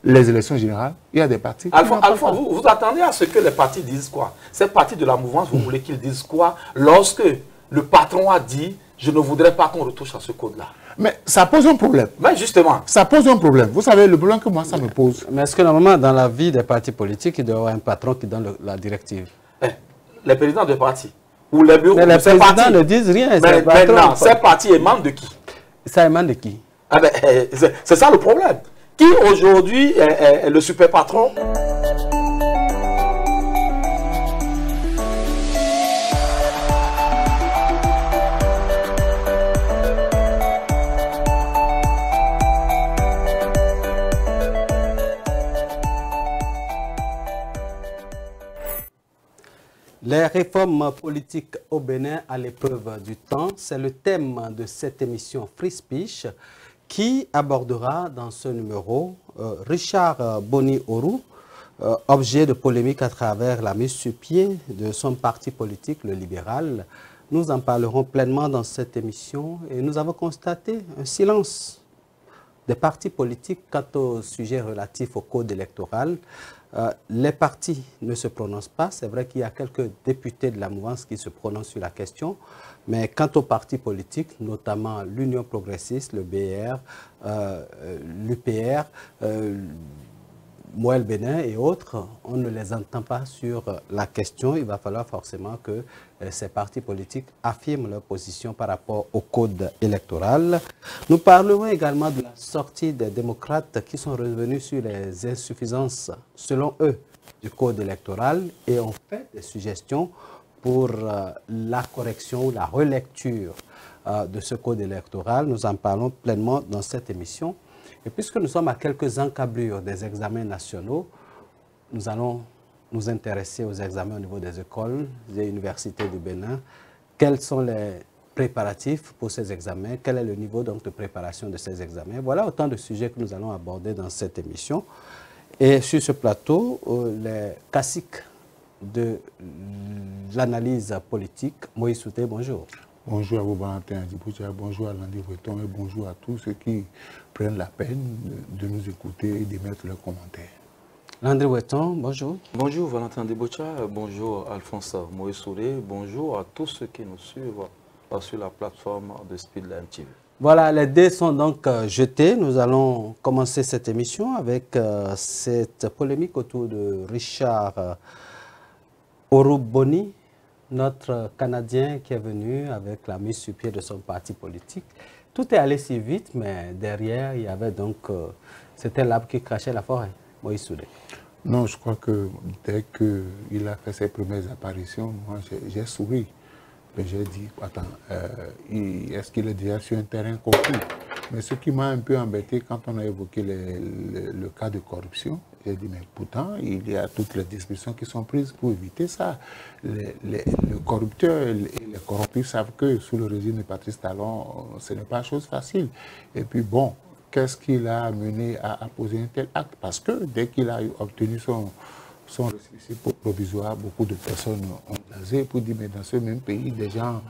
les élections générales, il y a des partis qui Alpha, vous attendez à ce que les partis disent quoi? Ces partis de la mouvance, vous voulez qu'ils disent quoi lorsque le patron a dit « je ne voudrais pas qu'on retouche à ce code-là ». Mais ça pose un problème. Mais justement. Ça pose un problème. Vous savez, le problème que moi, ça me pose. Mais est-ce que normalement, dans la vie des partis politiques, il doit y avoir un patron qui donne la directive? Les présidents de partis ou les bureaux. Mais les présidents ne disent rien. Mais maintenant, ces partis émanent de qui? Ça émane de qui? C'est ça le problème. Qui aujourd'hui est le super patron? Les réformes politiques au Bénin à l'épreuve du temps, c'est le thème de cette émission Free Speech qui abordera dans ce numéro Richard Boni-Orou, objet de polémique à travers la mise sur pied de son parti politique, le libéral. Nous en parlerons pleinement dans cette émission et nous avons constaté un silence des partis politiques quant au sujet relatif au code électoral. Les partis ne se prononcent pas. C'est vrai qu'il y a quelques députés de la mouvance qui se prononcent sur la question. Mais quant aux partis politiques, notamment l'Union progressiste, le BR, l'UPR, Moël Bénin et autres, on ne les entend pas sur la question. Il va falloir forcément que ces partis politiques affirment leur position par rapport au code électoral. Nous parlerons également de la sortie des démocrates qui sont revenus sur les insuffisances, selon eux, du code électoral et ont fait des suggestions pour la correction ou la relecture de ce code électoral. Nous en parlons pleinement dans cette émission. Et puisque nous sommes à quelques encablures des examens nationaux, nous allons nous intéresser aux examens au niveau des écoles, des universités du Bénin. Quels sont les préparatifs pour ces examens? Quel est le niveau donc de préparation de ces examens? Voilà autant de sujets que nous allons aborder dans cette émission. Et sur ce plateau, les classiques de l'analyse politique. Moïse Souté, bonjour. Bonjour à vous, Valentin Diboucha, bonjour à Landry Breton et bonjour à tous ceux qui prennent la peine de nous écouter et d'émettre leurs commentaires. Landry Breton, bonjour. Bonjour Valentin Diboucha, bonjour Alphonse Moïse Souté, bonjour à tous ceux qui nous suivent sur la plateforme de Speedline TV. Voilà, les dés sont donc jetés. Nous allons commencer cette émission avec cette polémique autour de Richard Orou-Boni, notre Canadien qui est venu avec la mise sur pied de son parti politique. Tout est allé si vite, mais derrière, il y avait donc... c'était l'arbre qui crachait la forêt, Moïse Souté. Non, je crois que dès qu'il a fait ses premières apparitions, moi, j'ai souri. J'ai dit, attends, est-ce qu'il est déjà sur un terrain conclu? Mais ce qui m'a un peu embêté quand on a évoqué le cas de corruption, j'ai dit, mais pourtant, il y a toutes les dispositions qui sont prises pour éviter ça. Le corrupteur et les corrompus savent que sous le régime de Patrice Talon, ce n'est pas chose facile. Et puis bon, qu'est-ce qui l'a amené à poser un tel acte? Parce que dès qu'il a obtenu son récépissé provisoire, beaucoup de personnes ont blasé pour dire, mais dans ce même pays, des gens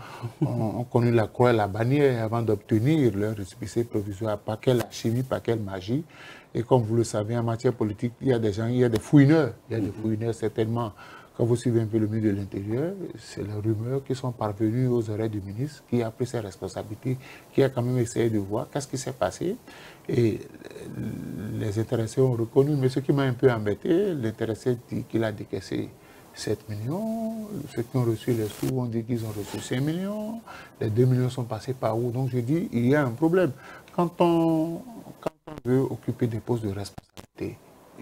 ont connu la croix et la bannière avant d'obtenir leur récépissé provisoire. Pas quelle chimie, pas quelle magie. Et comme vous le savez, en matière politique, il y a des gens, il y a des fouineurs. Il y a des fouineurs certainement. Quand vous suivez un peu le milieu de l'intérieur, c'est les rumeurs qui sont parvenues aux oreilles du ministre, qui a pris ses responsabilités, qui a quand même essayé de voir qu'est-ce qui s'est passé. Et les intéressés ont reconnu. Mais ce qui m'a un peu embêté, l'intéressé dit qu'il a décaissé 7 millions. Ceux qui ont reçu les sous ont dit qu'ils ont reçu 5 millions. Les 2 millions sont passés par où? Donc je dis, il y a un problème. Quand on veut occuper des postes de responsabilité,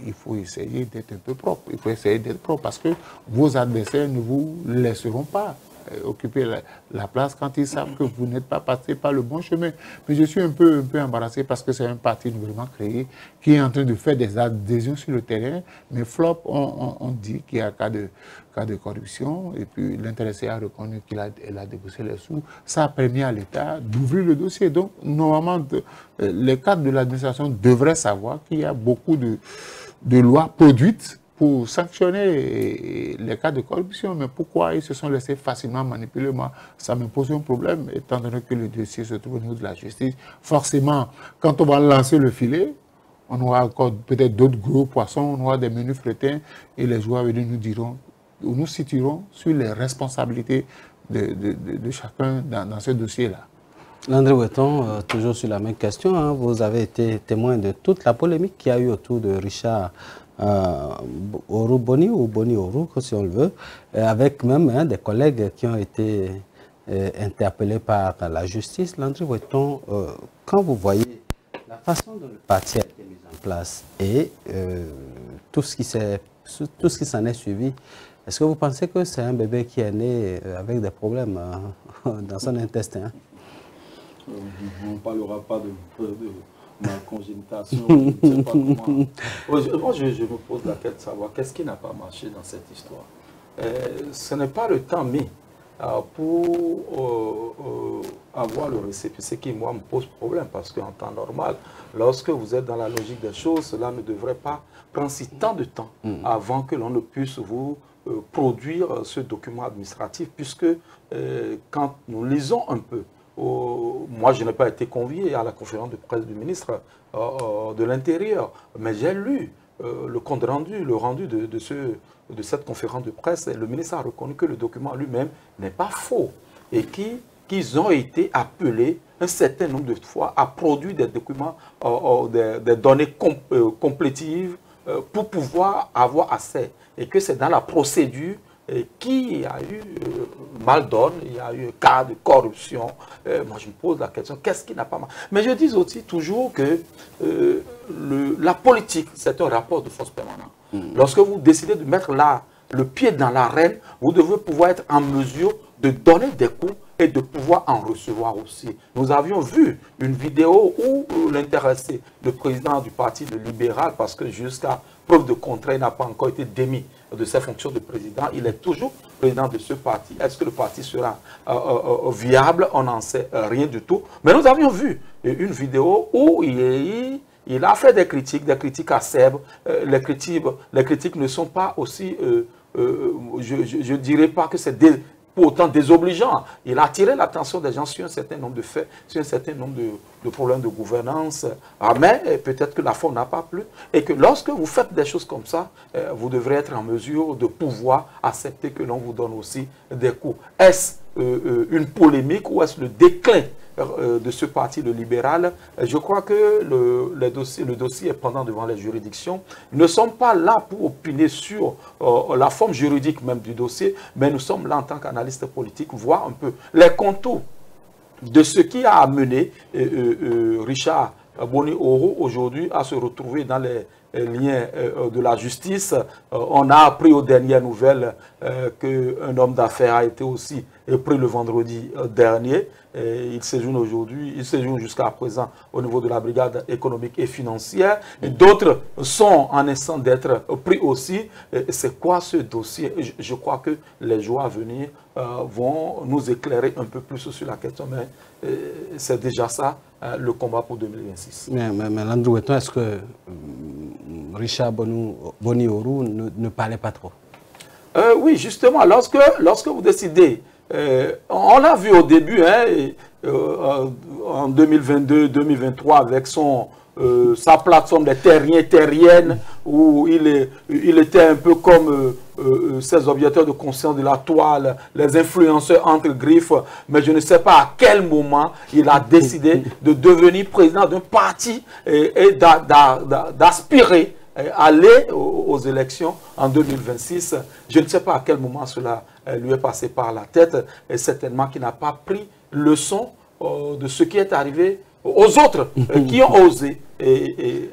il faut essayer d'être un peu propre. Il faut essayer d'être propre parce que vos adversaires ne vous laisseront pas occuper la place quand ils savent que vous n'êtes pas passé par le bon chemin. Mais je suis un peu embarrassé parce que c'est un parti nouvellement créé qui est en train de faire des adhésions sur le terrain. Mais flop, on dit qu'il y a cas de corruption et puis l'intéressé a reconnu qu'il a déboursé les sous. Ça a permis à l'État d'ouvrir le dossier. Donc, normalement, les cadres de l'administration devraient savoir qu'il y a beaucoup de lois produites pour sanctionner les cas de corruption. Mais pourquoi ils se sont laissés facilement manipuler? Moi, ça me pose un problème, étant donné que le dossier se trouve au niveau de la justice. Forcément, quand on va lancer le filet, On aura encore peut-être d'autres gros poissons, on aura des menus frétins et les joueurs nous diront, nous situerons sur les responsabilités de chacun dans ce dossier-là. Landry Weton, toujours sur la même question, hein, vous avez été témoin de toute la polémique qu'il y a eu autour de Richard Boni ou Boni Oru, si on le veut, avec même des collègues qui ont été interpellés par la justice. Landry Weton, quand vous voyez la façon dont le parti a été mis en place et tout ce qui s'en est suivi, est-ce que vous pensez que c'est un bébé qui est né avec des problèmes dans son intestin? On ne parlera pas de ma congénitation, je ne sais pas comment. Moi, je me pose la question de savoir qu'est-ce qui n'a pas marché dans cette histoire. Ce n'est pas le temps mis pour avoir le récépissé qui, moi, me pose problème. Parce qu'en temps normal, lorsque vous êtes dans la logique des choses, cela ne devrait pas prendre si tant de temps avant que l'on ne puisse vous produire ce document administratif. Puisque quand nous lisons un peu, moi, je n'ai pas été convié à la conférence de presse du ministre de l'Intérieur, mais j'ai lu le compte rendu, le rendu de cette conférence de presse. Et le ministre a reconnu que le document lui-même n'est pas faux et qu'ils ont été appelés un certain nombre de fois à produire des documents, des données complétives pour pouvoir avoir accès. Et que c'est dans la procédure qui a eu mal donne, il y a eu un cas de corruption. Moi, je me pose la question, qu'est-ce qui n'a pas marché? Mais je dis aussi toujours que la politique, c'est un rapport de force permanent. Lorsque vous décidez de mettre le pied dans l'arène, vous devez pouvoir être en mesure de donner des coups et de pouvoir en recevoir aussi. Nous avions vu une vidéo où l'intéressé, le président du parti libéral, parce que jusqu'à preuve de contraire, il n'a pas encore été démis de ses fonctions de président, il est toujours président de ce parti. Est-ce que le parti sera viable? On n'en sait rien du tout. Mais nous avions vu une vidéo où il a fait des critiques acerbes. Les critiques ne sont pas aussi, je ne dirais pas que c'est autant désobligeant. Il a attiré l'attention des gens sur un certain nombre de faits, sur un certain nombre de problèmes de gouvernance. Mais peut-être que la forme n'a pas plu. Et que lorsque vous faites des choses comme ça, vous devrez être en mesure de pouvoir accepter que l'on vous donne aussi des coups. Est-ce une polémique ou est-ce le déclin de ce parti, le libéral? Je crois que le dossier est pendant devant les juridictions. Nous ne sommes pas là pour opiner sur la forme juridique même du dossier, mais nous sommes là en tant qu'analystes politiques, voir un peu les contours de ce qui a amené Richard Boni Oru aujourd'hui à se retrouver dans les liens de la justice. On a appris aux dernières nouvelles qu'un homme d'affaires a été aussi pris le vendredi dernier. Il séjourne aujourd'hui, il séjourne jusqu'à présent au niveau de la brigade économique et financière. D'autres sont en instant d'être pris aussi. C'est quoi ce dossier? Je crois que les jours à venir vont nous éclairer un peu plus sur la question, mais c'est déjà ça le combat pour 2026. Mais Landry Weton, est-ce que Richard Boni Oru ne parlait pas trop? Oui, justement, lorsque vous décidez, on l'a vu au début, en 2022-2023, avec sa plateforme des terriennes, où il était un peu comme ces objecteurs de conscience de la toile, les influenceurs entre griffes, mais je ne sais pas à quel moment il a décidé de devenir président d'un parti et d'aspirer aller aux élections en 2026. Je ne sais pas à quel moment cela lui est passé par la tête, et certainement qu'il n'a pas pris leçon de ce qui est arrivé aux autres qui ont osé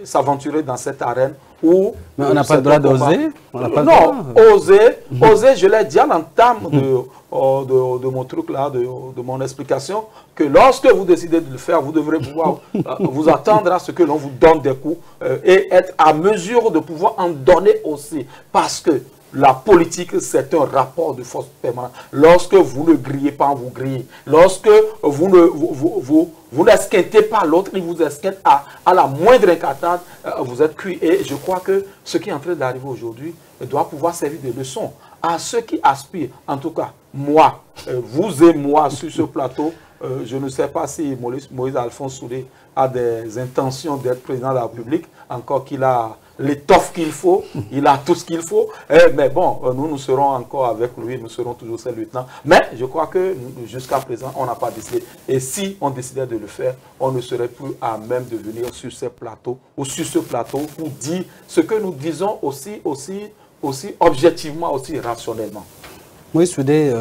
s'aventurer dans cette arène où... Mais on n'a pas le droit d'oser? Non, oser, je l'ai dit à l'entame de mon truc là, de mon explication, que lorsque vous décidez de le faire, vous devrez pouvoir vous attendre à ce que l'on vous donne des coups et être à mesure de pouvoir en donner aussi. Parce que la politique, c'est un rapport de force permanent. Lorsque vous ne grillez pas, vous grillez. Lorsque vous n'esquintez pas l'autre, il vous esquinte à la moindre incartade, vous êtes cuit. Et je crois que ce qui est en train d'arriver aujourd'hui doit pouvoir servir de leçon à ceux qui aspirent. En tout cas, moi, vous et moi sur ce plateau, je ne sais pas si Moïse Alphonse Soudé a des intentions d'être président de la République, encore qu'il a l'étoffe qu'il faut, il a tout ce qu'il faut. Mais bon, nous serons encore avec lui, nous serons toujours ses lieutenants. Mais je crois que jusqu'à présent, on n'a pas décidé. Et si on décidait de le faire, on ne serait plus à même de venir sur ces plateaux ou sur ce plateau pour dire ce que nous disons aussi objectivement, aussi rationnellement. Moïse Soudé,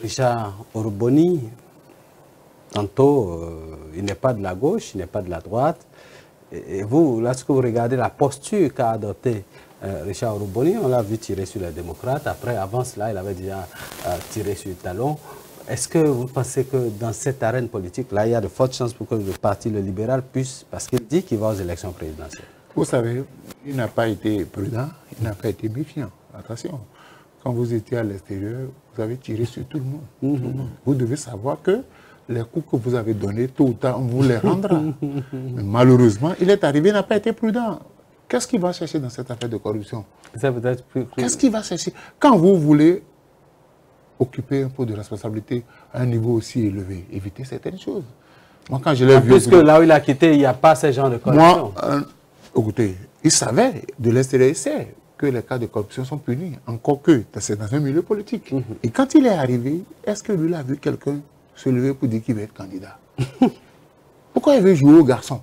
Richard Oroboni, tantôt, il n'est pas de la gauche, il n'est pas de la droite. Et vous, lorsque vous regardez la posture qu'a adoptée Richard Oroboni, on l'a vu tirer sur les démocrates. Après, avant cela, il avait déjà tiré sur le talon. Est-ce que vous pensez que dans cette arène politique-là, il y a de fortes chances pour que le parti le libéral puisse, parce qu'il dit qu'il va aux élections présidentielles? Vous savez, il n'a pas été prudent, il n'a pas été méfiant. Attention, quand vous étiez à l'extérieur, vous avez tiré sur tout le monde. Vous devez savoir que les coups que vous avez donnés, tôt ou tard, on vous les rendra. Mais malheureusement, il est arrivé, il n'a pas été prudent. Qu'est-ce qu'il va chercher dans cette affaire de corruption? Qu'est-ce qu'il va chercher? Quand vous voulez occuper un peu de responsabilité à un niveau aussi élevé, évitez certaines choses. Moi, quand je l'ai vu... Puisque là où il a quitté, il n'y a pas ce genre de corruption. Moi, écoutez, il savait, de l'extérieur, il sait que les cas de corruption sont punis, encore que c'est dans un milieu politique. Et quand il est arrivé, est-ce que lui a vu quelqu'un se lever pour dire qu'il va être candidat? Pourquoi il veut jouer au garçon?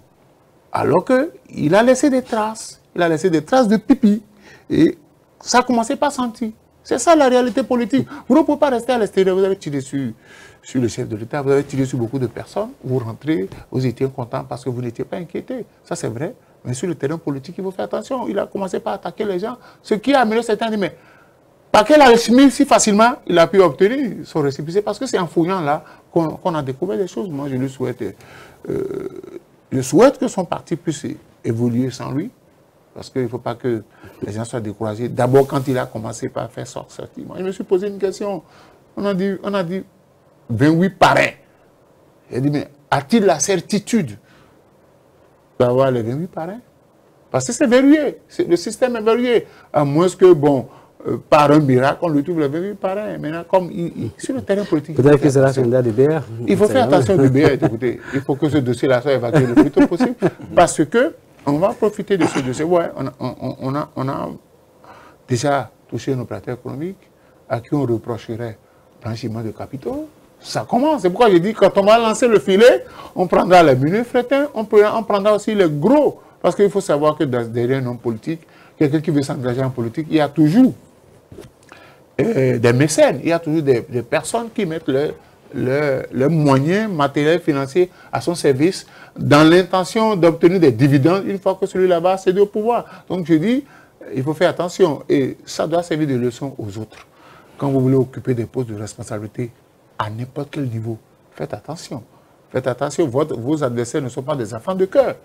Alors qu'il a laissé des traces. Il a laissé des traces de pipi. Et ça a commencé par sentir. C'est ça la réalité politique. Vous ne pouvez pas rester à l'extérieur. Vous avez tiré sur le chef de l'État, vous avez tiré sur beaucoup de personnes. Vous rentrez, vous étiez content parce que vous n'étiez pas inquiété. Ça, c'est vrai. Mais sur le terrain politique, il faut faire attention. Il a commencé par attaquer les gens. Ce qui a amené certains à dire, mais par quel alchimie si facilement il a pu obtenir son récépissé? Parce que c'est en fouillant là qu'on a découvert des choses. Moi, je lui souhaite, que son parti puisse évoluer sans lui. Parce qu'il ne faut pas que les gens soient découragés. D'abord, quand il a commencé par faire sortir, moi, je me suis posé une question. On a dit 28 parrains. J'ai dit, mais a-t-il la certitude d'avoir les 28 parrains? Parce que c'est verrouillé. Le système est verrouillé. À moins que, bon, par un miracle, on lui trouve les 28 parrains. Maintenant, comme sur le terrain politique... Peut-être que c'est la candidat du BR. Il faut faire attention du BR. Écoutez, il faut que ce dossier-là soit évacué le plus tôt possible. Parce que on va profiter de ce dossier. Ouais, on a déjà touché nos opérateurs économiques à qui on reprocherait blanchiment de capitaux. Ça commence. C'est pourquoi je dis, quand on va lancer le filet, on prendra les menus frétins, on prendra aussi les gros. Parce qu'il faut savoir que derrière un homme politique, quelqu'un qui veut s'engager en politique, il y a toujours des mécènes, il y a toujours des personnes qui mettent leurs moyens matériels, financiers à son service dans l'intention d'obtenir des dividendes une fois que celui-là va céder au pouvoir. Donc je dis, il faut faire attention et ça doit servir de leçon aux autres. Quand vous voulez occuper des postes de responsabilité à n'importe quel niveau, faites attention. Faites attention, vos adversaires ne sont pas des enfants de cœur.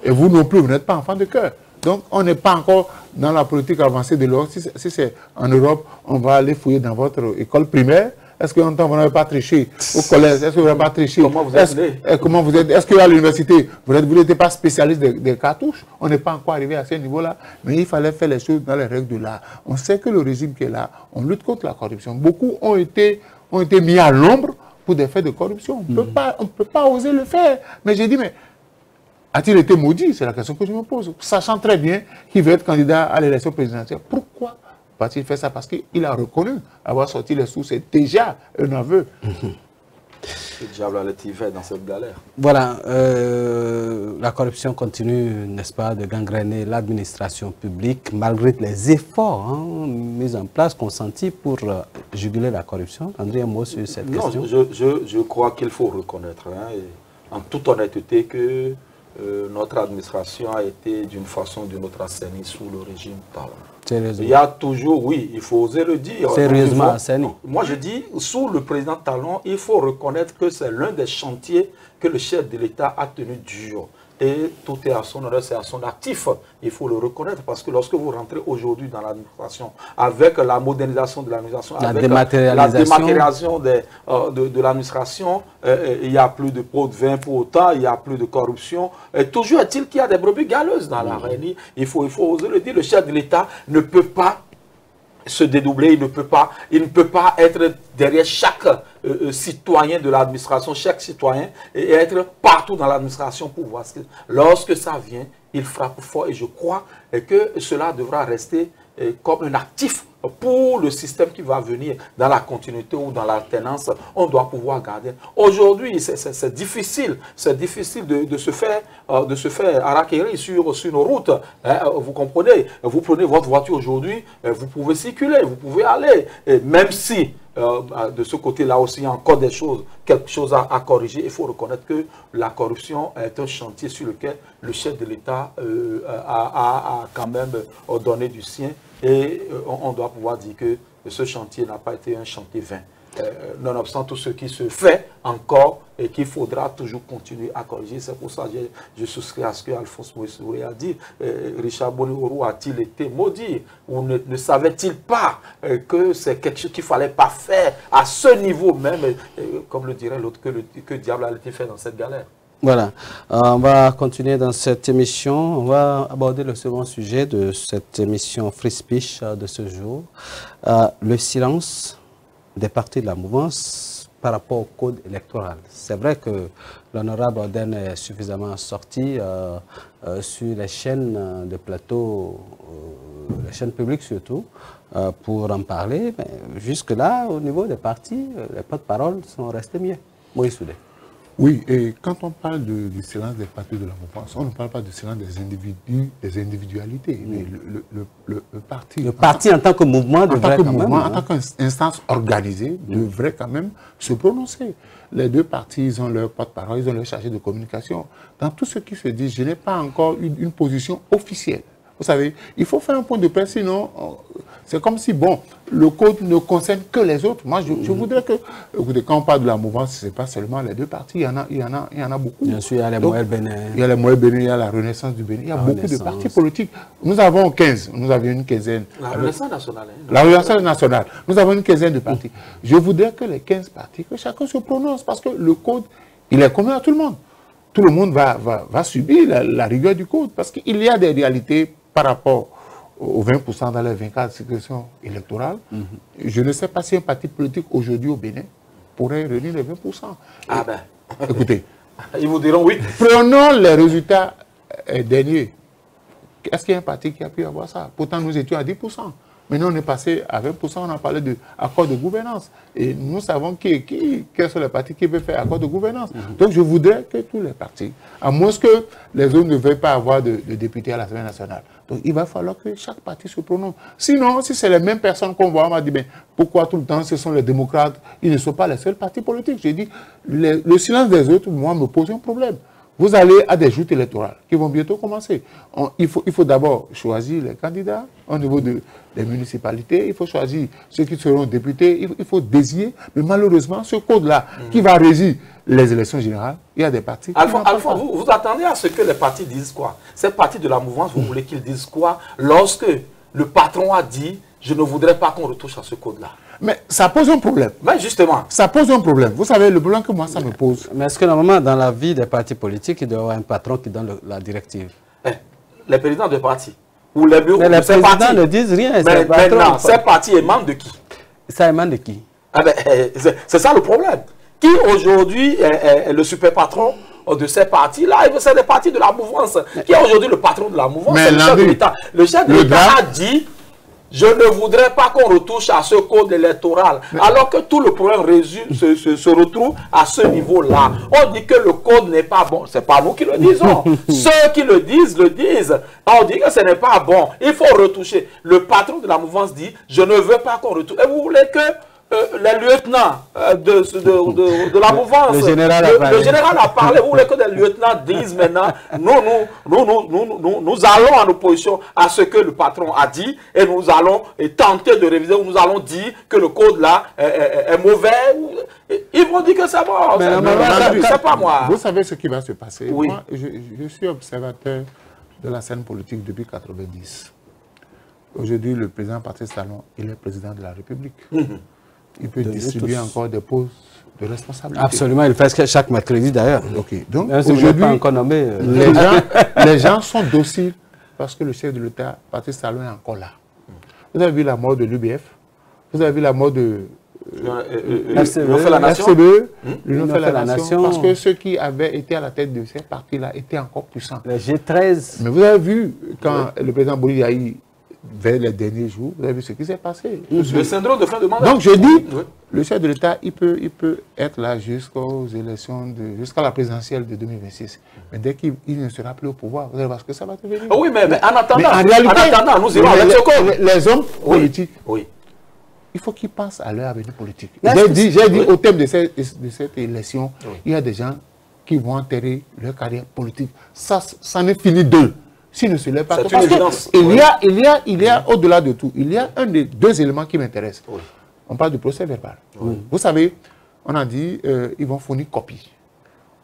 Et vous non plus, vous n'êtes pas enfants de cœur. Donc on n'est pas encore dans la politique avancée de l'Europe. Si c'est en Europe, on va aller fouiller dans votre école primaire. Est-ce qu'en temps, vous n'avez pas triché au collège? Est-ce que vous n'avez pas triché? Comment vous êtes né? Comment vous êtes? Est-ce qu'à l'université, vous n'étiez pas spécialiste des cartouches? On n'est pas encore arrivé à ce niveau-là. Mais il fallait faire les choses dans les règles de l'art. On sait que le régime qui est là, on lutte contre la corruption. Beaucoup ont été mis à l'ombre pour des faits de corruption. On ne peut pas oser le faire. Mais j'ai dit, mais a-t-il été maudit? C'est la question que je me pose. Sachant très bien qu'il veut être candidat à l'élection présidentielle. Pourquoi va-t-il faire ça? Parce qu'il a reconnu avoir sorti les sous. C'est déjà un aveu. Le diable a le tivet dans cette galère. Voilà, la corruption continue, n'est-ce pas, de gangréner l'administration publique, malgré les efforts mis en place, consentis pour juguler la corruption. André, un mot sur cette question? Je crois qu'il faut reconnaître, en toute honnêteté, que notre administration a été d'une façon ou d'une autre assainie sous le régime Talon. Il y a toujours, oui, il faut oser le dire. Sérieusement assaini. Moi, je dis, sous le président Talon, il faut reconnaître que c'est l'un des chantiers que le chef de l'État a tenu dur. Et tout est à son honneur, c'est à son actif. Il faut le reconnaître parce que lorsque vous rentrez aujourd'hui dans l'administration, avec la modernisation de l'administration, avec la dématérialisation de l'administration, il n'y a plus de pots de vin pour autant, il n'y a plus de corruption. Et toujours est-il qu'il y a des brebis galeuses dans la réunion. Il faut oser le dire, le chef de l'État ne peut pas se dédoubler, il ne peut pas être derrière chaque citoyen de l'administration, chaque citoyen, et être partout dans l'administration pour voir ce que... Lorsque ça vient, il frappe fort et je crois que cela devra rester comme un actif pour le système qui va venir dans la continuité ou dans l'alternance. On doit pouvoir garder. Aujourd'hui, c'est difficile de se faire harakiri sur nos routes. Hein, vous comprenez? Vous prenez votre voiture aujourd'hui, vous pouvez circuler, vous pouvez aller. Et même si de ce côté-là aussi, il y a encore des choses, quelque chose à corriger. Il faut reconnaître que la corruption est un chantier sur lequel le chef de l'État a quand même donné du sien. Et on doit pouvoir dire que ce chantier n'a pas été un chantier vain. Nonobstant tout ce qui se fait encore et qu'il faudra toujours continuer à corriger. C'est pour ça que je souscris à ce que Alphonse Moïse a dit. Richard Boniorou a-t-il été maudit ou ne savait-il pas que c'est quelque chose qu'il ne fallait pas faire à ce niveau même, comme le dirait l'autre, que diable a été fait dans cette galère. Voilà, on va continuer dans cette émission. On va aborder le second sujet de cette émission Free Speech de ce jour. Le silence des partis de la mouvance par rapport au code électoral. C'est vrai que l'honorable Oden est suffisamment sorti sur les chaînes de plateau, les chaînes publiques surtout, pour en parler. Mais jusque-là, au niveau des partis, les porte-paroles sont restés mieux. Moïse Soudé. Oui, et quand on parle du silence des partis de la mouvance, on ne parle pas du silence des individus, des individualités. Mais le parti... Le parti en tant que mouvement devrait quand même... En tant qu'instance organisée, devrait quand même se prononcer. Les deux partis, ils ont leur porte-parole, ils ont leur chargé de communication. Dans tout ce qui se dit, je n'ai pas encore une position officielle. Vous savez, il faut faire un point de presse, sinon, c'est comme si, bon, le code ne concerne que les autres. Moi, je voudrais que, écoutez, quand on parle de la mouvance, ce n'est pas seulement les deux partis, il y en a beaucoup. Bien sûr, il y a les Moël Bénin. Il y a les Moël Bénin, il y a la Renaissance du Bénin, il y a beaucoup de partis politiques. Nous avons 15, nous avions une quinzaine. La Renaissance nationale. La Renaissance nationale. Nous avons une quinzaine de partis. Je voudrais que les 15 partis, que chacun se prononce, parce que le code, il est commun à tout le monde. Tout le monde va subir la rigueur du code, parce qu'il y a des réalités par rapport aux 20% dans les 24 circonscriptions électorales. Je ne sais pas si un parti politique aujourd'hui au Bénin pourrait réunir les 20%. Ah ben. Écoutez. Ils vous diront oui. Prenons les résultats derniers. Est-ce qu'il y a un parti qui a pu avoir ça? Pourtant, nous étions à 10%. Maintenant, on est passé à 20%, on a parlé d'accord de gouvernance. Et nous savons quels sont les partis qui veulent faire accord de gouvernance. Donc, je voudrais que tous les partis, à moins que les autres ne veuillent pas avoir de députés à l'Assemblée nationale. Donc, il va falloir que chaque parti se prononce. Sinon, si c'est les mêmes personnes qu'on voit, on va dire, mais pourquoi tout le temps ce sont les démocrates? Ils ne sont pas les seuls partis politiques. J'ai dit, le silence des autres, moi, me pose un problème. Vous allez à des joutes électorales qui vont bientôt commencer. Il faut d'abord choisir les candidats au niveau des municipalités. Il faut choisir ceux qui seront députés. Il faut désigner. Mais malheureusement, ce code-là qui va régir les élections générales, il y a des partis... Alpha, vous attendez à ce que les partis disent quoi? Ces partis de la mouvance, vous voulez qu'ils disent quoi lorsque le patron a dit « je ne voudrais pas qu'on retouche à ce code-là ». Mais ça pose un problème. Mais justement. Ça pose un problème. Vous savez, le problème que moi, ça me pose. Mais est-ce que normalement, dans la vie des partis politiques, il doit y avoir un patron qui donne la directive? Les présidents de partis ou les bureaux mais de les ces présidents partis ne disent rien. Mais maintenant, ces partis émanent de qui? Ça émane de qui? C'est ça le problème. Qui aujourd'hui est le super patron de ces partis-là? C'est les partis de la mouvance. Qui est aujourd'hui le patron de la mouvance? C'est le chef de l'État. Le chef de l'État a dit... Je ne voudrais pas qu'on retouche à ce code électoral. Alors que tout le problème se retrouve à ce niveau-là. On dit que le code n'est pas bon. Ce n'est pas nous qui le disons. Ceux qui le disent. On dit que ce n'est pas bon. Il faut retoucher. Le patron de la mouvance dit, je ne veux pas qu'on retouche. Et vous voulez que les lieutenants de la mouvance, le général a parlé, vous voulez que les lieutenants disent maintenant, nous allons en opposition à ce que le patron a dit et nous allons tenter de réviser, ou nous allons dire que le code là est mauvais. Ils vont dire que c'est bon. C'est pas moi. Vous savez ce qui va se passer? Oui. Moi, je suis observateur de la scène politique depuis 1990. Aujourd'hui, le président Patrice Talon, il est président de la République. Il peut distribuer encore des postes de responsabilité. Absolument, il fait chaque mercredi d'ailleurs. Ok, donc aujourd'hui, les gens sont dociles parce que le chef de l'État, Patrice Talon, est encore là. Vous avez vu la mort de l'UBF, vous avez vu la mort de l'Union fait la nation. L'Union fait la nation. Parce que ceux qui avaient été à la tête de ces partis-là étaient encore puissants. Le G13. Mais vous avez vu, quand le président Bolivie a eu, vers les derniers jours, vous avez vu ce qui s'est passé. Le syndrome de fin de mandat. Donc je dis, le chef de l'État, il peut être là jusqu'aux élections, jusqu'à la présidentielle de 2026. Mais dès qu'il ne sera plus au pouvoir, vous allez voir ce que ça va devenir. Oui, mais en attendant, nous irons avec les hommes politiques. Oui. Il faut qu'ils pensent à leur avenir politique. J'ai dit au thème de cette élection, il y a des gens qui vont enterrer leur carrière politique. Ça n'est fini d'eux. S'ils ne se lèvent pas. Parce qu'il y a au-delà de tout, il y a deux éléments qui m'intéressent. Oui. On parle du procès verbal. Oui. Vous savez, on a dit ils vont fournir copie.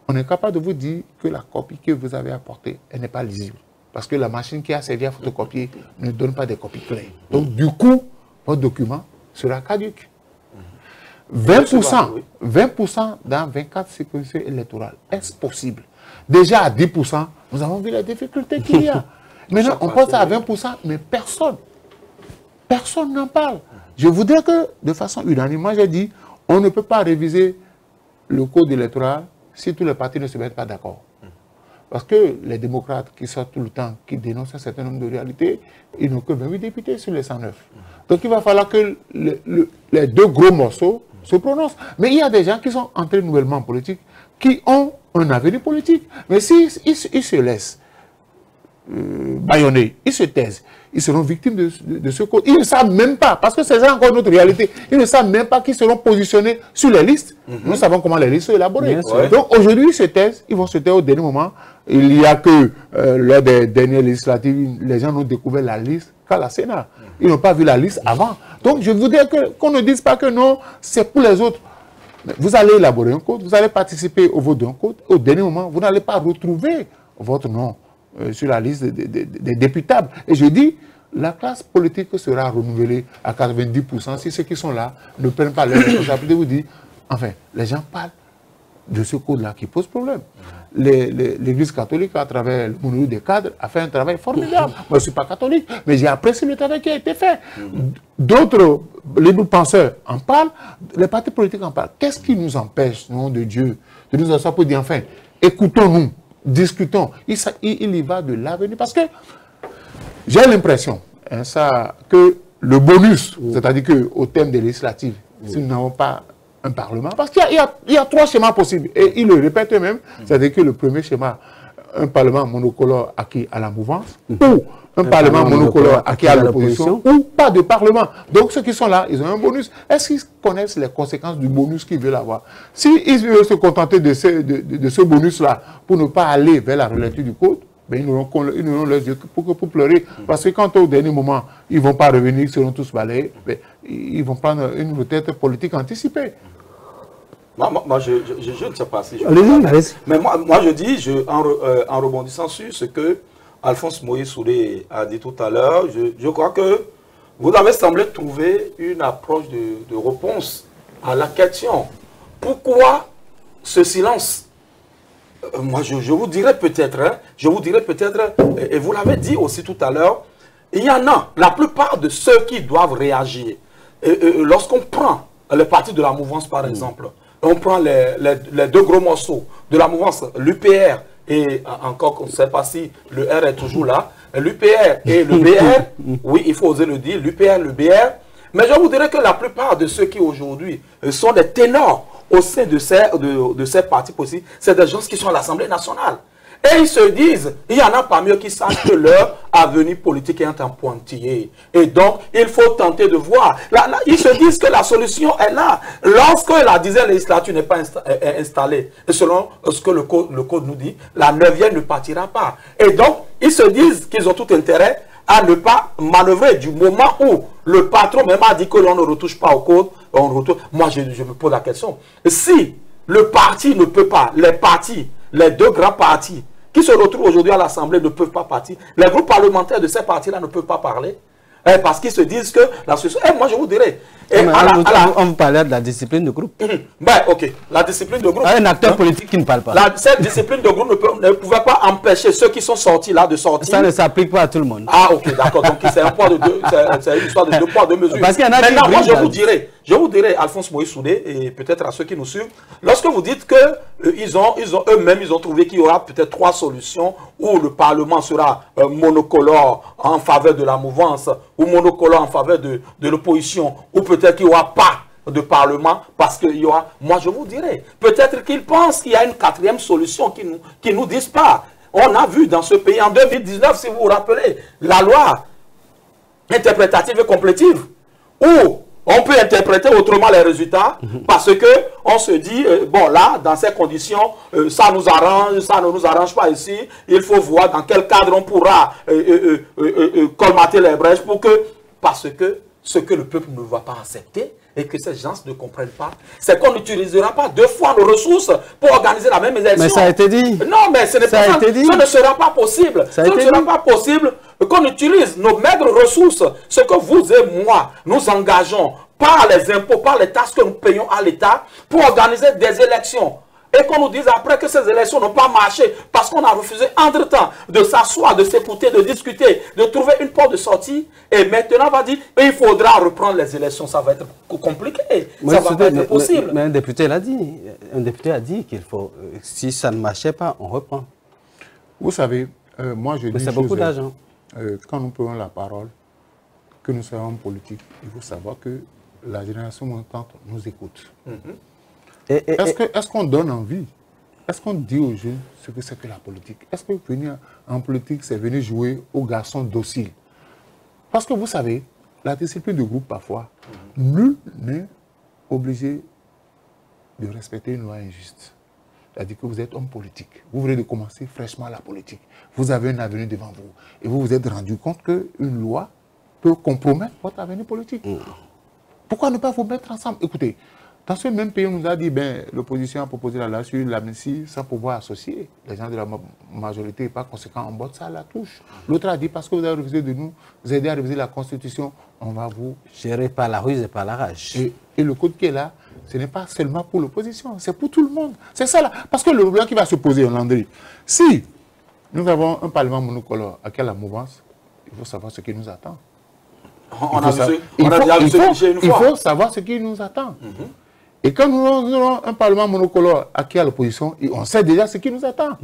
On est capable de vous dire que la copie que vous avez apportée, elle n'est pas lisible. Parce que la machine qui a servi à photocopier ne donne pas des copies claires. Donc, du coup, votre document sera caduc. 20% dans 24 circonscriptions électorales. Est-ce possible? Déjà à 10%, nous avons vu la difficulté qu'il y a. Maintenant, on passe à 20%, mais personne n'en parle. Je voudrais que, de façon unanime, moi j'ai dit, on ne peut pas réviser le code électoral si tous les partis ne se mettent pas d'accord. Parce que les démocrates qui sortent tout le temps, qui dénoncent un certain nombre de réalités, ils n'ont que 28 députés sur les 109. Donc il va falloir que les deux gros morceaux se prononcent. Mais il y a des gens qui sont entrés nouvellement en politique, qui ont un avenir politique. Mais s'ils se laissent bâillonner, ils se taisent, ils seront victimes de ce code. Ils ne savent même pas, parce que c'est encore notre réalité, ils ne savent même pas qu'ils seront positionnés sur les listes. Nous savons comment les listes sont élaborées. Donc aujourd'hui, ils se taisent, ils vont se taire au dernier moment. Il n'y a que lors des dernières législatives, les gens ont découvert la liste qu'à la Sénat. Ils n'ont pas vu la liste avant. Donc je voudrais qu'on ne dise pas que non, c'est pour les autres. Vous allez élaborer un code, vous allez participer au vote d'un code. Au dernier moment, vous n'allez pas retrouver votre nom sur la liste des députables. Et je dis, la classe politique sera renouvelée à 90% si ceux qui sont là ne prennent pas leur responsabilité. Vous dites, enfin, les gens parlent de ce code-là qui pose problème. L'Église catholique, à travers le monolithe des cadres, a fait un travail formidable. Moi, je ne suis pas catholique, mais j'ai apprécié le travail qui a été fait. D'autres libres penseurs en parlent, les partis politiques en parlent. Qu'est-ce qui nous empêche, au nom de Dieu, de nous asseoir pour dire, enfin, écoutons-nous, discutons. Il y va de l'avenir. Parce que j'ai l'impression que le bonus, c'est-à-dire qu'au thème des législatives, si nous n'avons pas un Parlement, parce qu'il y a trois schémas possibles, et ils le répètent eux-mêmes, c'est-à-dire que le premier schéma, un Parlement monocolore acquis à la mouvance, ou un Parlement monocolore acquis à l'opposition, ou pas de Parlement. Donc ceux qui sont là, ils ont un bonus. Est-ce qu'ils connaissent les conséquences du bonus qu'ils veulent avoir? S'ils veulent se contenter de ce bonus-là pour ne pas aller vers la relecture du code, ben, ils n'auront leurs yeux pour pleurer. Parce que quand au dernier moment, ils ne vont pas revenir, ils seront tous balayés, ben, ils vont prendre une retraite politique anticipée. Moi, je ne sais pas si je... Mais moi, je dis, en rebondissant sur ce que Alphonse Moïse Soulé a dit tout à l'heure, je crois que vous avez semblé trouver une approche de réponse à la question. Pourquoi ce silence? Moi, je vous dirais peut-être, et vous l'avez dit aussi tout à l'heure, il y en a, la plupart de ceux qui doivent réagir. Lorsqu'on prend les partis de la mouvance, par exemple, on prend les deux gros morceaux de la mouvance, l'UPR, et encore, on ne sait pas si le R est toujours là, l'UPR et le BR, oui, il faut oser le dire, l'UPR, le BR, mais je vous dirais que la plupart de ceux qui aujourd'hui sont des ténors au sein de ces partis politiques, c'est des gens qui sont à l'Assemblée nationale. Et ils se disent, il y en a parmi eux qui savent que leur avenir politique est en pointillé. Et donc, il faut tenter de voir. Ils se disent que la solution est là. Lorsque la 10e législature n'est pas installée, et selon ce que le code nous dit, la 9e ne partira pas. Et donc, ils se disent qu'ils ont tout intérêt à ne pas manœuvrer du moment où le patron même a dit que l'on ne retouche pas au code. Moi, je me pose la question. Si le parti ne peut pas, les deux grands partis qui se retrouvent aujourd'hui à l'Assemblée ne peuvent pas partir, les groupes parlementaires de ces partis-là ne peuvent pas parler, parce qu'ils se disent que la solution... moi, je vous dirais, Et on vous parlait de la discipline de groupe. Ben, ok, la discipline de groupe. Un acteur politique qui ne parle pas. Cette discipline de groupe ne pouvait pas empêcher ceux qui sont sortis là de sortir. Ça ne s'applique pas à tout le monde. Ah, ok, d'accord. Donc, c'est un poids de deux, c'est une histoire de deux poids, deux mesures. Parce qu'il y en a maintenant, moi, je vous dirai, Alphonse Moïse Soudé, et peut-être à ceux qui nous suivent, lorsque vous dites que eux-mêmes, ils ont trouvé qu'il y aura peut-être 3 solutions où le Parlement sera monocolore en faveur de la mouvance, ou monocolore en faveur de l'opposition, ou peut-être qu'il n'y aura pas de Parlement, parce qu'il y aura... Moi, je vous dirais, peut-être qu'ils pensent qu'il y a une 4e solution qui nous disent pas. On a vu dans ce pays, en 2019, si vous vous rappelez, la loi interprétative et complétive, où on peut interpréter autrement les résultats, parce que on se dit, bon là, dans ces conditions, ça nous arrange, ça ne nous arrange pas ici, il faut voir dans quel cadre on pourra colmater les brèches pour que, parce que ce que le peuple ne va pas accepter, et que ces gens ne comprennent pas, c'est qu'on n'utilisera pas 2 fois nos ressources pour organiser la même élection. Mais ça a été dit. Non, mais ce n'est pas ça. Ça ne sera pas possible. Ça ne sera pas possible qu'on utilise nos maigres ressources, ce que vous et moi, nous engageons par les impôts, par les taxes que nous payons à l'État, pour organiser des élections. Et qu'on nous dise après que ces élections n'ont pas marché parce qu'on a refusé entre-temps de s'asseoir, de s'écouter, de discuter, de trouver une porte de sortie. Et maintenant, on va dire il faudra reprendre les élections. Ça va être compliqué. Ça va pas être possible. Mais un député l'a dit. Un député a dit qu'il faut, si ça ne marchait pas, on reprend. Vous savez, moi je dis... c'est beaucoup d'argent. Quand nous prenons la parole, que nous soyons politiques, il faut savoir que la génération montante nous écoute. Est-ce qu'on donne envie? Est-ce qu'on dit aux jeunes ce que c'est que la politique? Est-ce que venir en politique, c'est venir jouer aux garçons dociles? Parce que vous savez, la discipline de groupe, parfois, nul n'est obligé de respecter une loi injuste. C'est-à-dire que vous êtes homme politique. Vous venez de commencer fraîchement la politique. Vous avez un avenir devant vous. Et vous vous êtes rendu compte qu'une loi peut compromettre votre avenir politique. Pourquoi ne pas vous mettre ensemble? Écoutez, dans ce même pays, on nous a dit, ben, l'opposition a proposé la loi sur l'amnistie sans pouvoir associer. Les gens de la majorité, par conséquent, on botte ça à la touche. L'autre a dit, parce que vous avez refusé de nous aider à réviser la Constitution, on va vous... Gérer par la ruse et par la rage. Et le code qui est là, ce n'est pas seulement pour l'opposition, c'est pour tout le monde. C'est ça là. Parce que le problème qui va se poser en Landry, si nous avons un Parlement monocolore à la mouvance, il faut savoir ce qui nous attend. Il faut savoir ce qui nous attend. Et quand nous aurons un Parlement monocolore acquis à l'opposition, on sait déjà ce qui nous attend.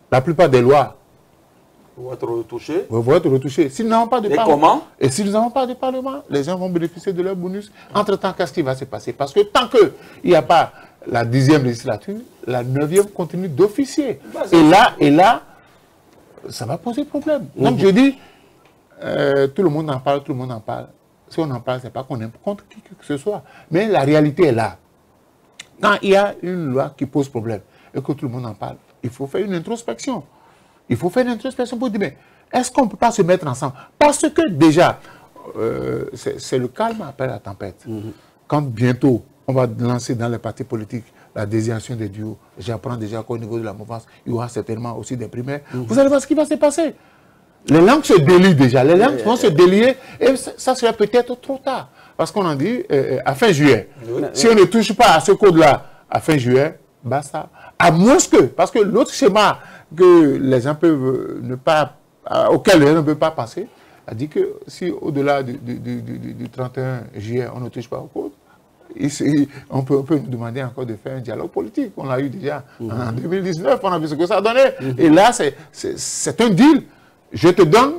La plupart des lois vont être retouchées. Vont être retouchées. Si nous n'avons pas de Parlement, comment? Et si nous n'avons pas de Parlement, les gens vont bénéficier de leur bonus. Entre-temps, qu'est-ce qui va se passer? Parce que tant qu'il n'y a pas la 10e législature, la 9e continue d'officier. Et là, ça va poser problème. Donc je dis, tout le monde en parle, tout le monde en parle. Si on en parle, ce n'est pas qu'on aime contre qui que ce soit. Mais la réalité est là. Quand il y a une loi qui pose problème et que tout le monde en parle, il faut faire une introspection. Il faut faire une introspection pour dire, mais est-ce qu'on ne peut pas se mettre ensemble? Parce que déjà, c'est le calme après la tempête. Quand bientôt, on va lancer dans les partis politiques la désignation des duos, j'apprends déjà qu'au niveau de la mouvance, il y aura certainement aussi des primaires. Vous allez voir ce qui va se passer. Les langues se délient déjà, les langues vont se délier et ça sera peut-être trop tard. Parce qu'on en dit à fin juillet. Si on ne touche pas à ce code-là à fin juillet, basta. À moins que, parce que l'autre schéma que les gens peuvent ne pas, auquel les gens ne peuvent pas passer, a dit que si au-delà du 31 juillet, on ne touche pas au code, on peut nous demander encore de faire un dialogue politique. On l'a eu déjà en 2019, on a vu ce que ça donnait. Et là, c'est un deal. Je te donne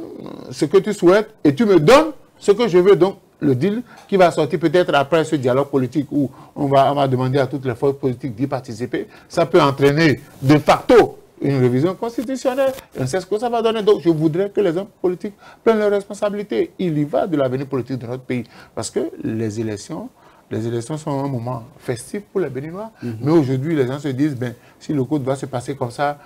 ce que tu souhaites et tu me donnes ce que je veux. Donc, le deal qui va sortir peut-être après ce dialogue politique où on va demander à toutes les forces politiques d'y participer, ça peut entraîner de facto une révision constitutionnelle. On sait ce que ça va donner. Donc, je voudrais que les hommes politiques prennent leurs responsabilités. Il y va de l'avenir politique de notre pays. Parce que les élections sont un moment festif pour les Béninois. Mais aujourd'hui, les gens se disent, ben, si le code va se passer comme ça,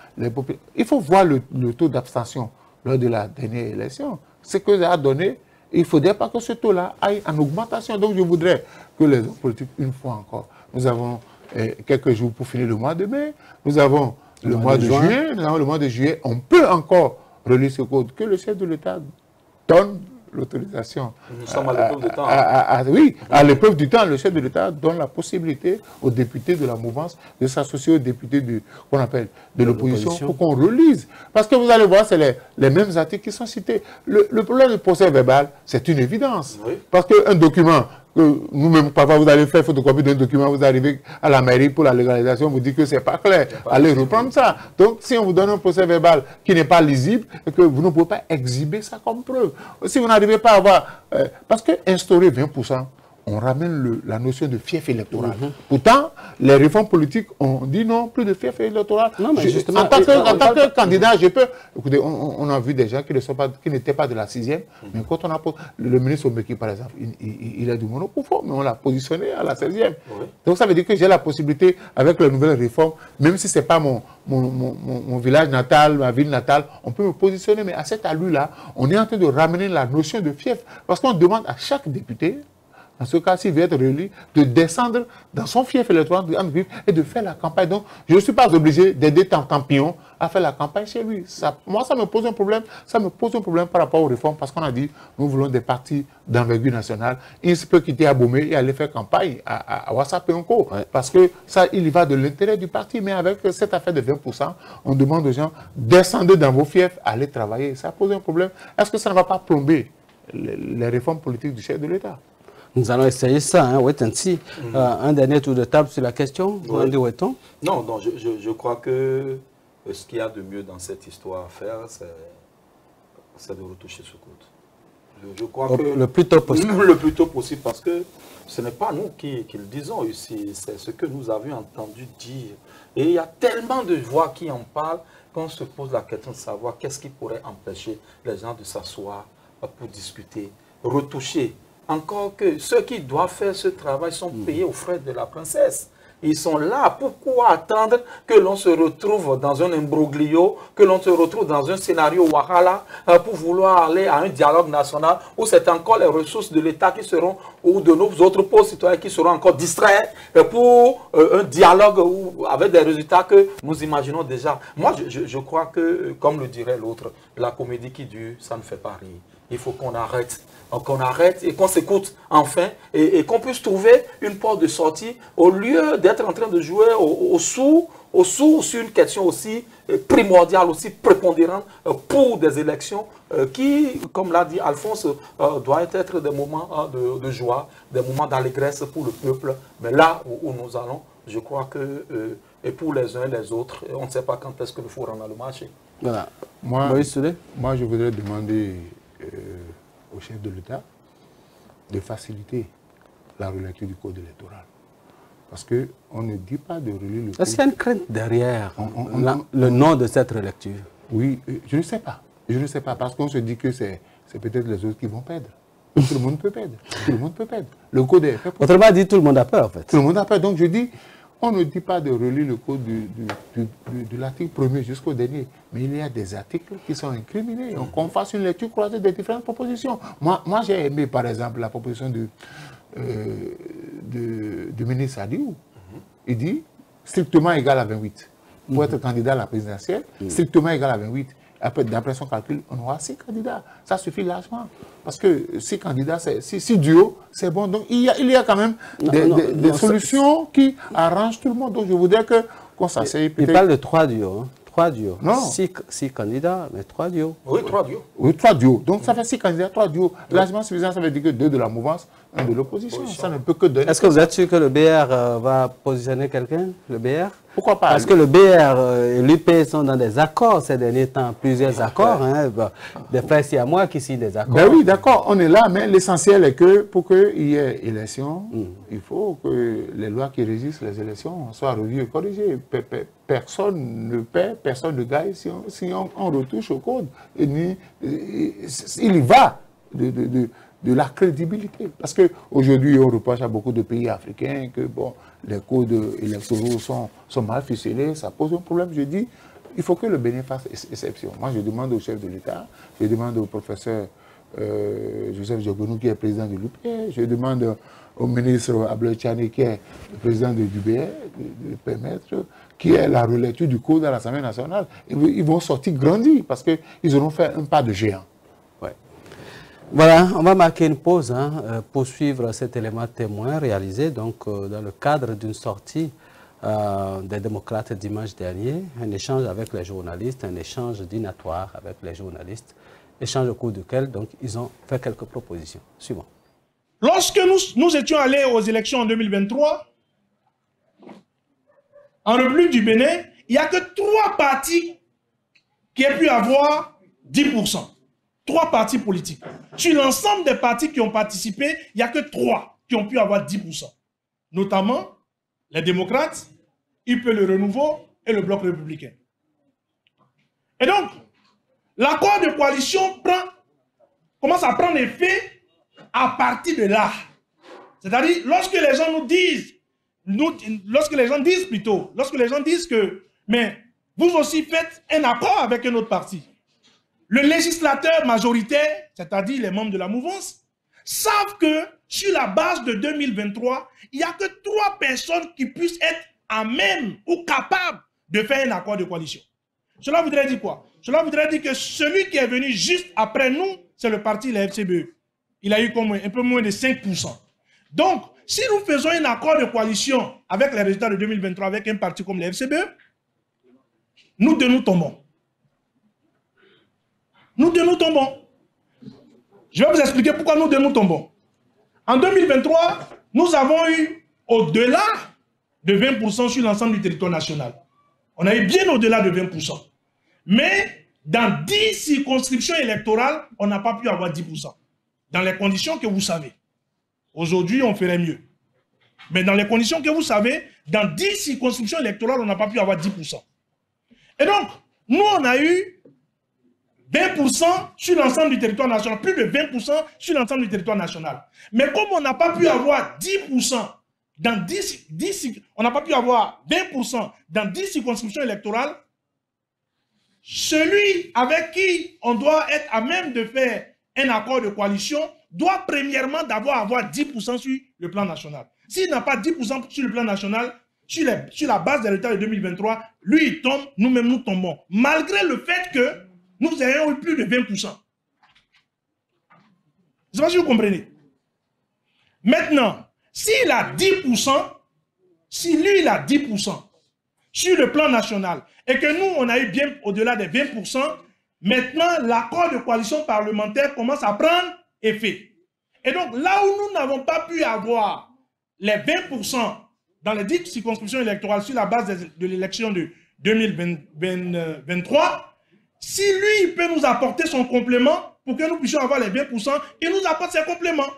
il faut voir le taux d'abstention lors de la dernière élection. Ce que ça a donné, il ne faudrait pas que ce taux-là aille en augmentation. Donc je voudrais que les hommes politiques, une fois encore, nous avons quelques jours pour finir le mois de mai, nous avons le mois de juillet, nous avons le mois de juillet, on peut encore relire ce code, que le chef de l'État donne l'autorisation. Nous sommes à l'épreuve du temps. Oui, à l'épreuve du temps, le chef de l'État donne la possibilité aux députés de la mouvance de s'associer aux députés qu'on appelle de l'opposition pour qu'on relise. Parce que vous allez voir, c'est les mêmes articles qui sont cités. Le problème du procès verbal, c'est une évidence. Oui. Parce qu'un document, nous-mêmes, parfois, vous allez faire photocopie d'un document, vous arrivez à la mairie pour la légalisation, vous dites que c'est pas clair. Allez reprendre ça. Donc, si on vous donne un procès verbal qui n'est pas lisible, et que vous ne pouvez pas exhiber ça comme preuve. Si vous n'arrivez pas à avoir... parce que instaurer 20%, on ramène la notion de fief électoral. Pourtant, les réformes politiques ont dit non, plus de fief électoral. Non, mais justement, en tant que candidat, je peux... Écoutez, on a vu des gens qui n'étaient pas de la 6e, mais quand on a... Le ministre Omeki, par exemple, il a du monopole, mais on l'a positionné à la 16e. Oui. Donc ça veut dire que j'ai la possibilité, avec la nouvelle réforme, même si ce n'est pas mon village natal, ma ville natale, on peut me positionner, mais à cet allure-là, on est en train de ramener la notion de fief. Parce qu'on demande à chaque député, en ce cas, s'il veut être réélu, de descendre dans son fief électoral et de faire la campagne. Donc, je ne suis pas obligé d'aider Tampillon à faire la campagne chez lui. Moi, ça me pose un problème. Ça me pose un problème par rapport aux réformes parce qu'on a dit, nous voulons des partis d'envergure nationale. Il peut quitter Abomey et aller faire campagne à Ouassapéonko. Ouais. Parce que ça, il y va de l'intérêt du parti. Mais avec cette affaire de 20%, on demande aux gens, descendez dans vos fiefs, allez travailler. Ça pose un problème. Est-ce que ça ne va pas plomber les réformes politiques du chef de l'État? Nous allons essayer ça, hein, un dernier tour de table sur la question. Oui. Non, je crois que ce qu'il y a de mieux dans cette histoire à faire, c'est de retoucher ce code. Je crois que le plus tôt possible. Le plus tôt possible, parce que ce n'est pas nous qui le disons ici, c'est ce que nous avions entendu dire. Et il y a tellement de voix qui en parlent qu'on se pose la question de savoir qu'est-ce qui pourrait empêcher les gens de s'asseoir pour discuter, retoucher. Encore que ceux qui doivent faire ce travail sont payés aux frais de la princesse. Ils sont là. Pourquoi attendre que l'on se retrouve dans un imbroglio, que l'on se retrouve dans un scénario Wahala pour vouloir aller à un dialogue national où c'est encore les ressources de l'État qui seront, ou de nos autres pauvres citoyens qui seront encore distraits pour un dialogue avec des résultats que nous imaginons déjà. Moi, je crois que, comme le dirait l'autre, la comédie qui dure, ça ne fait pas rire. Il faut qu'on arrête. Qu'on arrête et qu'on s'écoute enfin et qu'on puisse trouver une porte de sortie au lieu d'être en train de jouer au sous sur une question aussi primordiale, aussi prépondérante pour des élections qui, comme l'a dit Alphonse, doivent être des moments de joie, des moments d'allégresse pour le peuple. Mais là où nous allons, je crois que, et pour les uns et les autres, on ne sait pas quand est-ce que le four rentre le marché. Voilà. Moi, je voudrais demander au chef de l'État de faciliter la relecture du code électoral. Parce qu'on ne dit pas de relire le code. Est-ce qu'il y a une crainte derrière le nom de cette relecture? Oui, je ne sais pas. Je ne sais pas, parce qu'on se dit que c'est peut-être les autres qui vont perdre. Tout le monde peut perdre. Tout le monde peut perdre. Le code est fait pour... Autrement dit, tout le monde a peur, en fait. Tout le monde a peur. Donc je dis, on ne dit pas de relire le code de l'article 1er jusqu'au dernier, mais il y a des articles qui sont incriminés. Qu'on fasse une lecture croisée des différentes propositions. Moi j'ai aimé, par exemple, la proposition du ministre Sadiou. Il dit strictement égal à 28. Pour être candidat à la présidentielle, strictement égal à 28. Après, d'après son calcul, on aura 6 candidats. Ça suffit largement. Parce que 6 candidats, 6 duos, c'est bon. Donc, il y a quand même des solutions qui arrangent tout le monde. Donc, je voudrais qu'on s'asseye. Il parle de 3 duos. Hein. 3 duos. Non. 6 candidats, mais 3 duos. Oui, 3 duos. Oui, 3 duos. Donc, ça fait 6 candidats, 3 duos. Largement suffisant, ça veut dire que 2 de la mouvance, 1 de l'opposition. Ça ne peut que donner. Est-ce que vous êtes sûr que le BR va positionner quelqu'un, le BR? Pourquoi pas? Parce que le BR et l'UP sont dans des accords ces derniers temps, plusieurs accords. Hein, des frères siamois qui signent des accords. Ben oui, d'accord, on est là, mais l'essentiel est que pour qu'il y ait élection, il faut que les lois qui régissent les élections soient revues et corrigées. Personne ne perd, personne ne gagne si on retouche au code. Il y va de la crédibilité. Parce qu'aujourd'hui, on reproche à beaucoup de pays africains que bon, les codes électoraux sont mal ficelés, ça pose un problème. Je dis, il faut que le Bénin fasse exception. Moi, je demande au chef de l'État, je demande au professeur Joseph Djogonou, qui est président de l'UPR, je demande au ministre Abdoulaye Tchani, qui est le président de l'UBR, de permettre qu'il y ait la relecture du code à l'Assemblée nationale. Ils vont sortir grandis, parce qu'ils auront fait un pas de géant. Voilà, on va marquer une pause pour suivre cet élément témoin réalisé donc, dans le cadre d'une sortie des démocrates dimanche dernier, un échange avec les journalistes, un échange dînatoire avec les journalistes, échange au cours duquel donc, ils ont fait quelques propositions. Suivant. Lorsque nous étions allés aux élections en 2023, en République du Bénin, il n'y a que 3 partis qui aient pu avoir 10%. 3 partis politiques. Sur l'ensemble des partis qui ont participé, il n'y a que 3 qui ont pu avoir 10%. Notamment les démocrates, UP Le Renouveau et le Bloc républicain. Et donc, l'accord de coalition commence à prendre effet à partir de là. C'est-à-dire, lorsque les gens nous disent, lorsque les gens disent que, mais vous aussi faites un accord avec un autre parti. Le législateur majoritaire, c'est-à-dire les membres de la mouvance, savent que sur la base de 2023, il n'y a que 3 personnes qui puissent être à même ou capables de faire un accord de coalition. Cela voudrait dire quoi? Cela voudrait dire que celui qui est venu juste après nous, c'est le parti, la FCBE. Il a eu comme un peu moins de 5%. Donc, si nous faisons un accord de coalition avec les résultats de 2023 avec un parti comme la FCBE, nous deux nous tombons. Nous deux nous tombons. Je vais vous expliquer pourquoi nous deux nous tombons. En 2023, nous avons eu au-delà de 20% sur l'ensemble du territoire national. On a eu bien au-delà de 20%. Mais dans 10 circonscriptions électorales, on n'a pas pu avoir 10%. Dans les conditions que vous savez. Aujourd'hui, on ferait mieux. Mais dans les conditions que vous savez, dans 10 circonscriptions électorales, on n'a pas pu avoir 10%. Et donc, nous, on a eu 20% sur l'ensemble du territoire national, plus de 20% sur l'ensemble du territoire national. Mais comme on n'a pas pu avoir 10% dans 10 on n'a pas pu avoir 20% dans 10 circonscriptions électorales, celui avec qui on doit être à même de faire un accord de coalition doit premièrement d'abord avoir 10% sur le plan national. S'il n'a pas 10% sur le plan national, sur la base des résultats de 2023, lui il tombe, nous-mêmes nous tombons. Malgré le fait que nous ayons eu plus de 20%. Je ne sais pas si vous comprenez. Maintenant, s'il a 10%, si lui il a 10% sur le plan national, et que nous on a eu bien au-delà des 20%, maintenant l'accord de coalition parlementaire commence à prendre effet. Et donc là où nous n'avons pas pu avoir les 20% dans les 10 circonscriptions électorales sur la base de l'élection de 2023, si lui il peut nous apporter son complément pour que nous puissions avoir les 20%, il nous apporte ses compléments.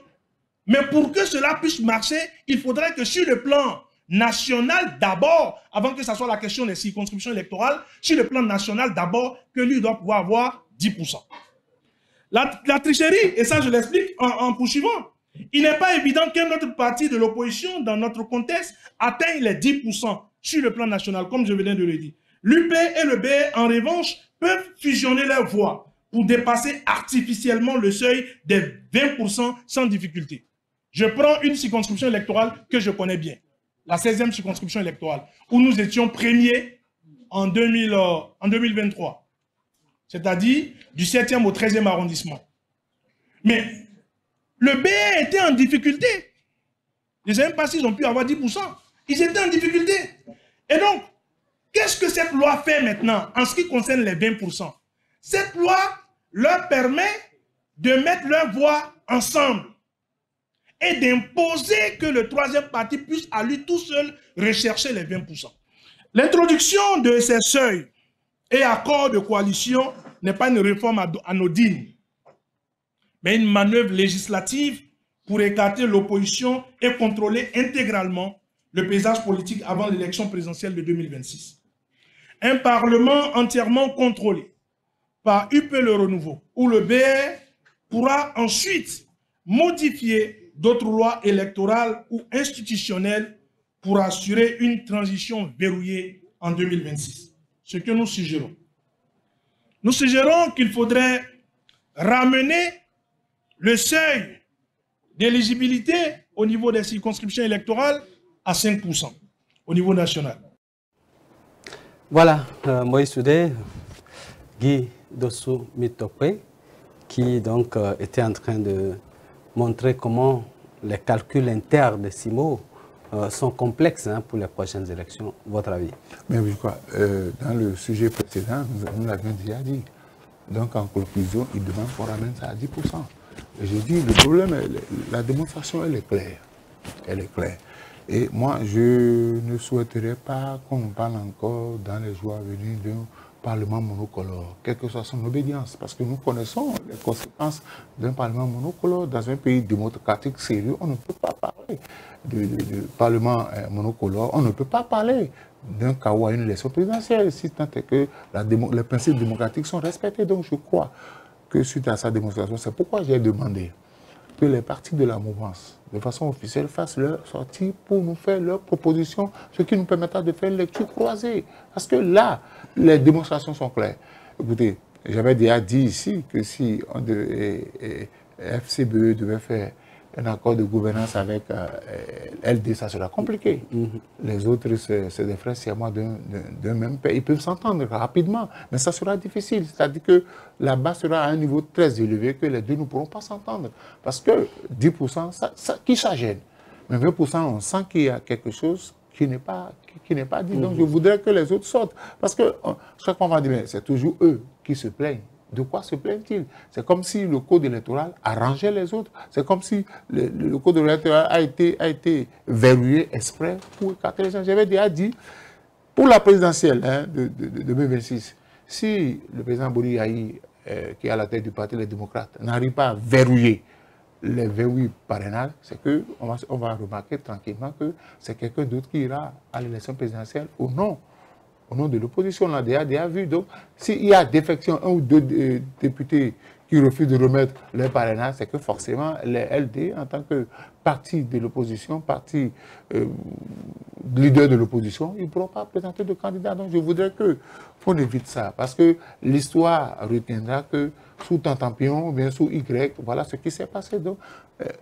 Mais pour que cela puisse marcher, il faudrait que sur le plan national d'abord, avant que ce soit la question des circonscriptions électorales, sur le plan national d'abord, que lui doit pouvoir avoir 10%. La tricherie, et ça je l'explique en poursuivant, il n'est pas évident qu'un autre parti de l'opposition dans notre contexte atteigne les 10% sur le plan national, comme je venais de le dire. L'UP et le BE, en revanche, peuvent fusionner leurs voix pour dépasser artificiellement le seuil des 20% sans difficulté. Je prends une circonscription électorale que je connais bien, la 16e circonscription électorale, où nous étions premiers en 2023, c'est-à-dire du 7e au 13e arrondissement. Mais le BE était en difficulté. Je ne sais même pas s'ils ont pu avoir 10%. Ils étaient en difficulté. Et donc, qu'est-ce que cette loi fait maintenant en ce qui concerne les 20%? Cette loi leur permet de mettre leurs voix ensemble et d'imposer que le troisième parti puisse à lui tout seul rechercher les 20%. L'introduction de ces seuils et accords de coalition n'est pas une réforme anodine, mais une manœuvre législative pour écarter l'opposition et contrôler intégralement le paysage politique avant l'élection présidentielle de 2026. Un parlement entièrement contrôlé par UP Le Renouveau ou le BR pourra ensuite modifier d'autres lois électorales ou institutionnelles pour assurer une transition verrouillée en 2026. Ce que nous suggérons. Nous suggérons qu'il faudrait ramener le seuil d'éligibilité au niveau des circonscriptions électorales à 5% au niveau national. Voilà, Moïse Soudé, Guy Dossou Mitokwe, qui donc était en train de montrer comment les calculs interdécimaux sont complexes pour les prochaines élections. Votre avis? Mais je crois, dans le sujet précédent, nous l'avions déjà dit. Donc, en conclusion, il demande qu'on ramène ça à 10%. Et je dis, le problème, la démonstration, elle est claire. Elle est claire. Et moi, je ne souhaiterais pas qu'on nous parle encore dans les jours à venir d'un Parlement monocolore, quelle que soit son obédience, parce que nous connaissons les conséquences d'un Parlement monocolore. Dans un pays démocratique sérieux, on ne peut pas parler de Parlement monocolore, on ne peut pas parler d'un chaos à une élection présidentielle, si tant est que les principes démocratiques sont respectés. Donc je crois que suite à sa démonstration, c'est pourquoi j'ai demandé que les partis de la mouvance, de façon officielle, fassent leur sortie pour nous faire leurs propositions, ce qui nous permettra de faire une lecture croisée. Parce que là, les démonstrations sont claires. Écoutez, j'avais déjà dit ici que si FCBE devait faire un accord de gouvernance avec LD, ça sera compliqué. Les autres, c'est des frères siamois d'un même pays. Ils peuvent s'entendre rapidement, mais ça sera difficile. C'est-à-dire que la base sera à un niveau très élevé que les deux ne pourront pas s'entendre. Parce que 10%, qui ça gêne? Mais 20%, on sent qu'il y a quelque chose qui n'est pas dit. Donc je voudrais que les autres sortent. Parce que chaque fois on va dire, c'est toujours eux qui se plaignent. De quoi se plaignent-ils? C'est comme si le code électoral arrangeait les autres. C'est comme si le code électoral a été verrouillé exprès pour écarter les gens. J'avais déjà dit, pour la présidentielle de 2026, si le président Boni Yahi, qui est à la tête du Parti des démocrates, n'arrive pas à verrouiller les verrouilles parrainages, c'est qu'on va remarquer tranquillement que c'est quelqu'un d'autre qui ira à l'élection présidentielle ou non. Au nom de l'opposition, on l'a déjà vu. Donc, s'il y a défection, un ou deux députés qui refusent de remettre leur parrainage, c'est que forcément, les LD, en tant que parti de l'opposition, parti leader de l'opposition, ils ne pourront pas présenter de candidat. Donc, je voudrais qu'on évite ça. Parce que l'histoire retiendra que sous Tantampion ou bien sous Y, voilà ce qui s'est passé. Donc,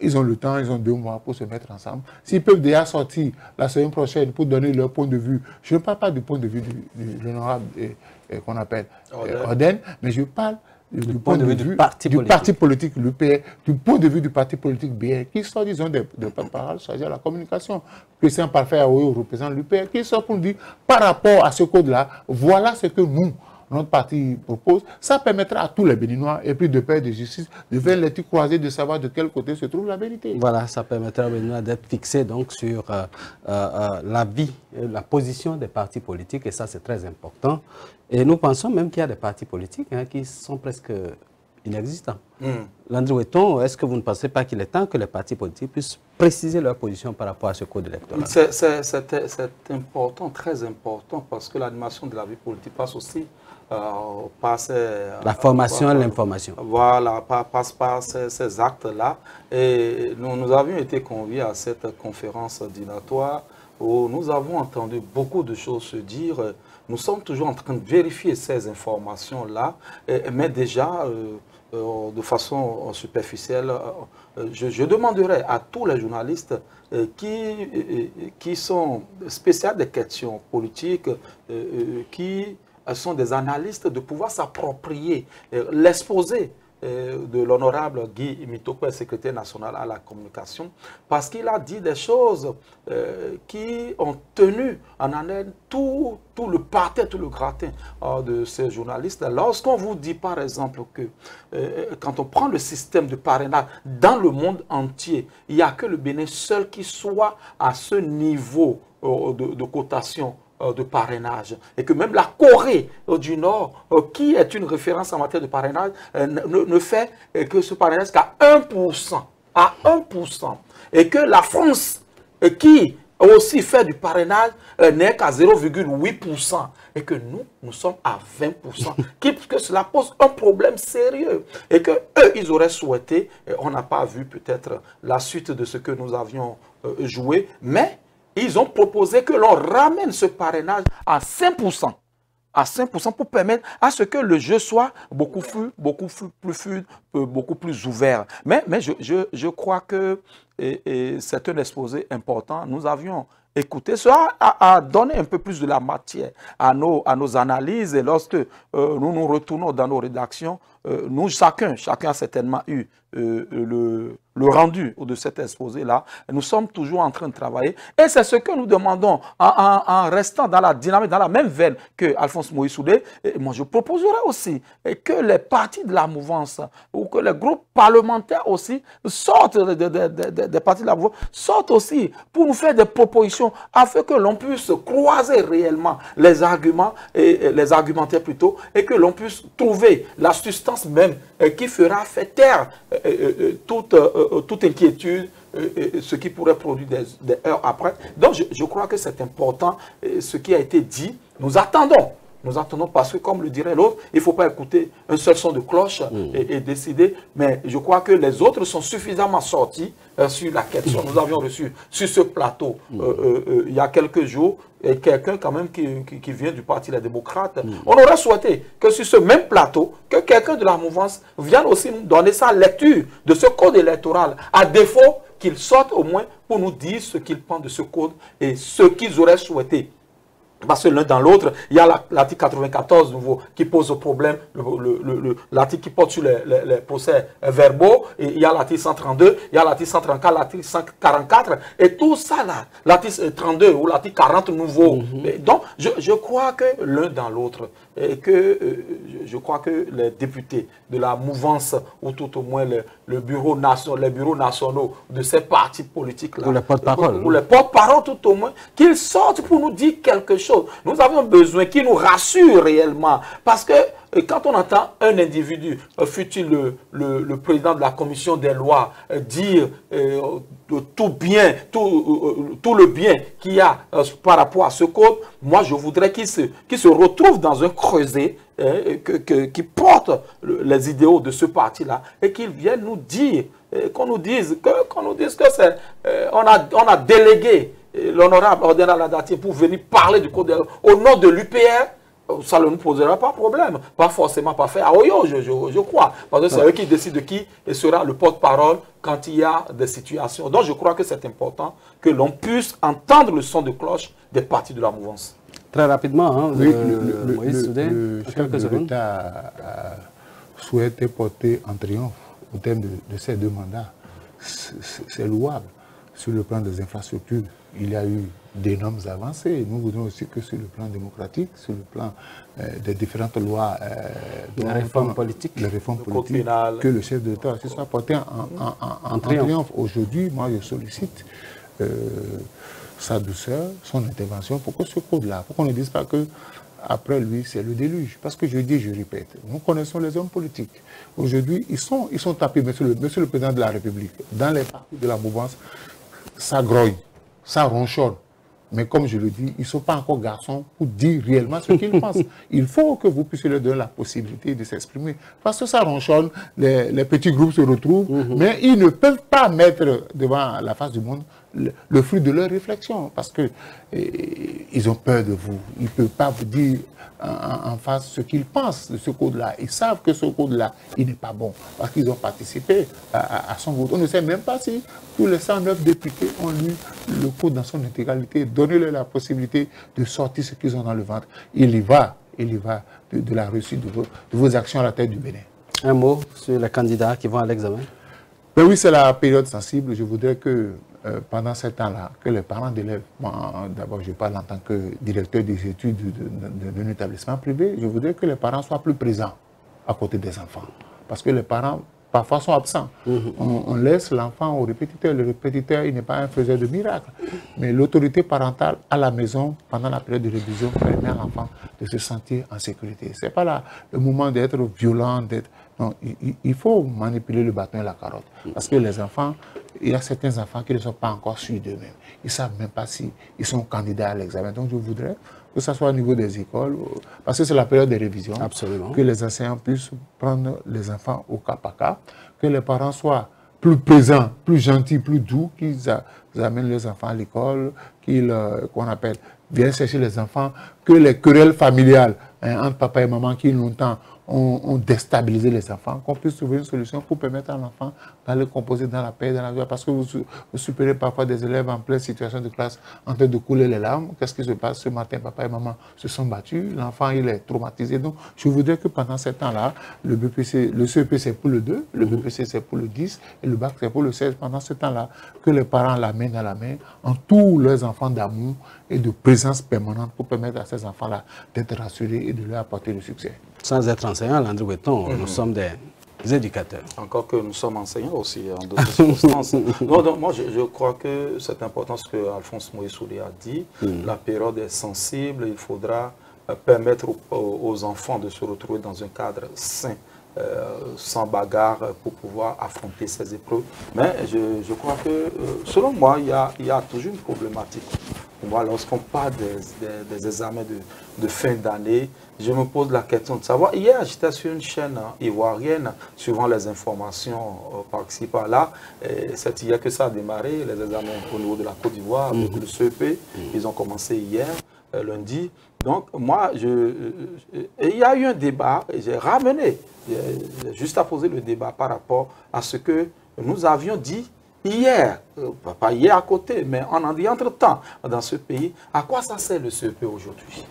ils ont le temps, ils ont 2 mois pour se mettre ensemble. S'ils peuvent déjà sortir la semaine prochaine pour donner leur point de vue, je ne parle pas du point de vue de l'honorable qu'on appelle Oden, mais je parle du point de vue du parti politique, l'UPR, du point de vue du parti politique BR, qui sont, disons, des porte-parole chargés à la communication. Christian Parfait Aoyo représente l'UPR, qui sort pour nous dire, par rapport à ce code-là, voilà ce que nous, notre parti propose. Ça permettra à tous les Béninois, et puis de paix et de justice, de faire les trucs croisés, de savoir de quel côté se trouve la vérité. Voilà, ça permettra aux Béninois d'être fixés donc sur la vie, la position des partis politiques, et ça c'est très important. Et nous pensons même qu'il y a des partis politiques qui sont presque inexistants. Landry Weton, est-ce que vous ne pensez pas qu'il est temps que les partis politiques puissent préciser leur position par rapport à ce code électoral? C'est important, très important, parce que l'animation de la vie politique passe aussi par la formation et l'information. Voilà, passe par ces actes-là. Et nous avions été conviés à cette conférence dînatoire où nous avons entendu beaucoup de choses se dire. Nous sommes toujours en train de vérifier ces informations-là, mais déjà, de façon superficielle, je demanderai à tous les journalistes qui sont spécialistes des questions politiques, qui sont des analystes, de pouvoir s'approprier l'exposé de l'honorable Guy Mitoko, secrétaire national à la communication, parce qu'il a dit des choses qui ont tenu en haleine tout le pâté, tout le gratin de ces journalistes. Lorsqu'on vous dit par exemple que quand on prend le système de parrainage dans le monde entier, il n'y a que le Bénin seul qui soit à ce niveau de cotation de parrainage, et que même la Corée du Nord, qui est une référence en matière de parrainage, ne fait que ce parrainage qu'à 1%, à 1%, et que la France, qui aussi fait du parrainage, n'est qu'à 0,8%, et que nous sommes à 20%, que cela pose un problème sérieux, et que eux, ils auraient souhaité, on n'a pas vu peut-être la suite de ce que nous avions joué, mais ils ont proposé que l'on ramène ce parrainage à 5%. À 5% pour permettre à ce que le jeu soit beaucoup plus fluide, beaucoup plus ouvert. Mais je crois que c'est un exposé important. Nous avions écouté. Cela a donné un peu plus de la matière à nos analyses. Et lorsque nous nous retournons dans nos rédactions, nous, chacun a certainement eu le rendu de cet exposé-là. Nous sommes toujours en train de travailler. Et c'est ce que nous demandons en restant dans la dynamique, dans la même veine que Alphonse Moïse Soudé. Et moi, je proposerai aussi que les partis de la mouvance ou que les groupes parlementaires aussi sortent des partis de la mouvance, sortent aussi pour nous faire des propositions afin que l'on puisse croiser réellement les arguments, et les argumentaires plutôt, et que l'on puisse trouver la substance même qui fera faire taire toute inquiétude, ce qui pourrait produire des heures après. Donc je crois que c'est important ce qui a été dit. Nous attendons parce que, comme le dirait l'autre, il ne faut pas écouter un seul son de cloche et décider. Mais je crois que les autres sont suffisamment sortis sur la question. Nous avions reçu sur ce plateau, il y a quelques jours, quelqu'un quand même qui vient du Parti des démocrates. On aurait souhaité que sur ce même plateau, que quelqu'un de la mouvance vienne aussi nous donner sa lecture de ce code électoral, à défaut qu'il sorte au moins pour nous dire ce qu'il pense de ce code et ce qu'ils auraient souhaité. Parce que l'un dans l'autre, il y a l'article 94 nouveau qui pose problème, l'article qui porte sur les procès verbaux, et il y a l'article 132, il y a l'article 134, l'article 144, et tout ça là, l'article 32 ou l'article 40 nouveau. Donc, je crois que l'un dans l'autre, et que je crois que les députés de la mouvance, ou tout au moins les bureaux nationaux de ces partis politiques-là, ou les porte-parole, ou les porte-parole tout au moins, qu'ils sortent pour nous dire quelque chose. Nous avons besoin qu'ils nous rassurent réellement. Parce que quand on entend un individu, fut-il le président de la commission des lois, dire tout le bien qu'il y a par rapport à ce code, moi je voudrais qu'il se retrouve dans un creuset qui porte les idéaux de ce parti-là et qu'il vienne nous dire, qu'on nous dise que c'est, on a délégué l'honorable Ordena Ladati pour venir parler du code au nom de l'UPR. Ça ne nous posera pas problème. Pas forcément pas faire à Oyo, je crois. Parce que c'est eux qui décident de qui sera le porte-parole quand il y a des situations. Donc je crois que c'est important que l'on puisse entendre le son de cloche des partis de la mouvance. Très rapidement, hein, oui, Moïse Soudé, le chef de l'État souhaitait porter en triomphe au terme de ces deux mandats. C'est louable. Sur le plan des infrastructures, il y a eu d'énormes avancées. Nous voudrions aussi que sur le plan démocratique, sur le plan des différentes lois, les réformes politiques, que le chef de l'État se soit porté en triomphe. Aujourd'hui, moi je sollicite sa douceur, son intervention pour que ce code-là, pour qu'on ne dise pas que après lui c'est le déluge. Parce que je dis, je répète, nous connaissons les hommes politiques. Aujourd'hui, ils sont tapés, monsieur le président de la République, dans les partis de la mouvance, ça grogne, ça ronchonne. Mais comme je le dis, ils ne sont pas encore garçons pour dire réellement ce qu'ils pensent. Il faut que vous puissiez leur donner la possibilité de s'exprimer. Parce que ça ronchonne, les petits groupes se retrouvent, mais ils ne peuvent pas mettre devant la face du monde le fruit de leur réflexion. Parce qu'ils ont peur de vous. Ils ne peuvent pas vous dire en face ce qu'ils pensent de ce code-là. Ils savent que ce code-là, il n'est pas bon. Parce qu'ils ont participé à son vote. On ne sait même pas si tous les 109 députés ont lu le code dans son intégralité. Donnez-leur la possibilité de sortir ce qu'ils ont dans le ventre. Il y va de la réussite de vos actions à la tête du Bénin. Un mot sur les candidats qui vont à l'examen? Ben oui, c'est la période sensible. Je voudrais que pendant ce temps-là, que les parents d'élèves, d'abord je parle en tant que directeur des études d'un établissement privé, je voudrais que les parents soient plus présents à côté des enfants. Parce que les parents, parfois, sont absents. On laisse l'enfant au répétiteur. Le répétiteur, il n'est pas un faiseur de miracles. Mais l'autorité parentale à la maison, pendant la période de révision, permet à l'enfant de se sentir en sécurité. Ce n'est pas le moment d'être violent, non, il faut manipuler le bâton et la carotte. Parce que les enfants, il y a certains enfants qui ne sont pas encore sûrs d'eux-mêmes. Ils ne savent même pas s'ils sont candidats à l'examen. Donc je voudrais que ce soit au niveau des écoles, parce que c'est la période des révisions. Absolument. Que les enseignants puissent prendre les enfants au cas par cas, que les parents soient plus présents, plus gentils, plus doux, qu'ils amènent les enfants à l'école, qu'on appelle, viennent chercher les enfants, que les querelles familiales entre papa et maman qui longtemps ont déstabilisé les enfants, qu'on puisse trouver une solution pour permettre à l'enfant d'aller composer dans la paix et dans la joie. Parce que vous supérez parfois des élèves en pleine situation de classe en train de couler les larmes. Qu'est-ce qui se passe ce matin? Papa et maman se sont battus, l'enfant il est traumatisé. Donc je voudrais que pendant ce temps-là, le CEP c'est pour le 2, le BPC c'est pour le 10 et le bac c'est pour le 16. Pendant ce temps-là, que les parents la main dans la main entourent leurs enfants d'amour et de présence permanente pour permettre à ces enfants-là d'être rassurés et de leur apporter le succès. Sans être enseignant, Landry Breton, nous sommes des éducateurs. Encore que nous sommes enseignants aussi, en d'autres circonstances. Donc, moi, je crois que c'est important ce que Alphonse Moïsoulé a dit. La période est sensible, il faudra permettre aux enfants de se retrouver dans un cadre sain, sans bagarre, pour pouvoir affronter ces épreuves. Mais je crois que, selon moi, il y a toujours une problématique. Moi, lorsqu'on parle des examens de fin d'année, je me pose la question de savoir. Hier, j'étais sur une chaîne ivoirienne, suivant les informations par-ci, par-là. C'est hier que ça a démarré, les examens au niveau de la Côte d'Ivoire, avec le CEP. Ils ont commencé hier, lundi. Donc, moi, il y a eu un débat, et j'ai ramené, juste à poser le débat par rapport à ce que nous avions dit hier, pas hier à côté, mais on en dit entre-temps dans ce pays. À quoi ça sert le CEP aujourd'hui?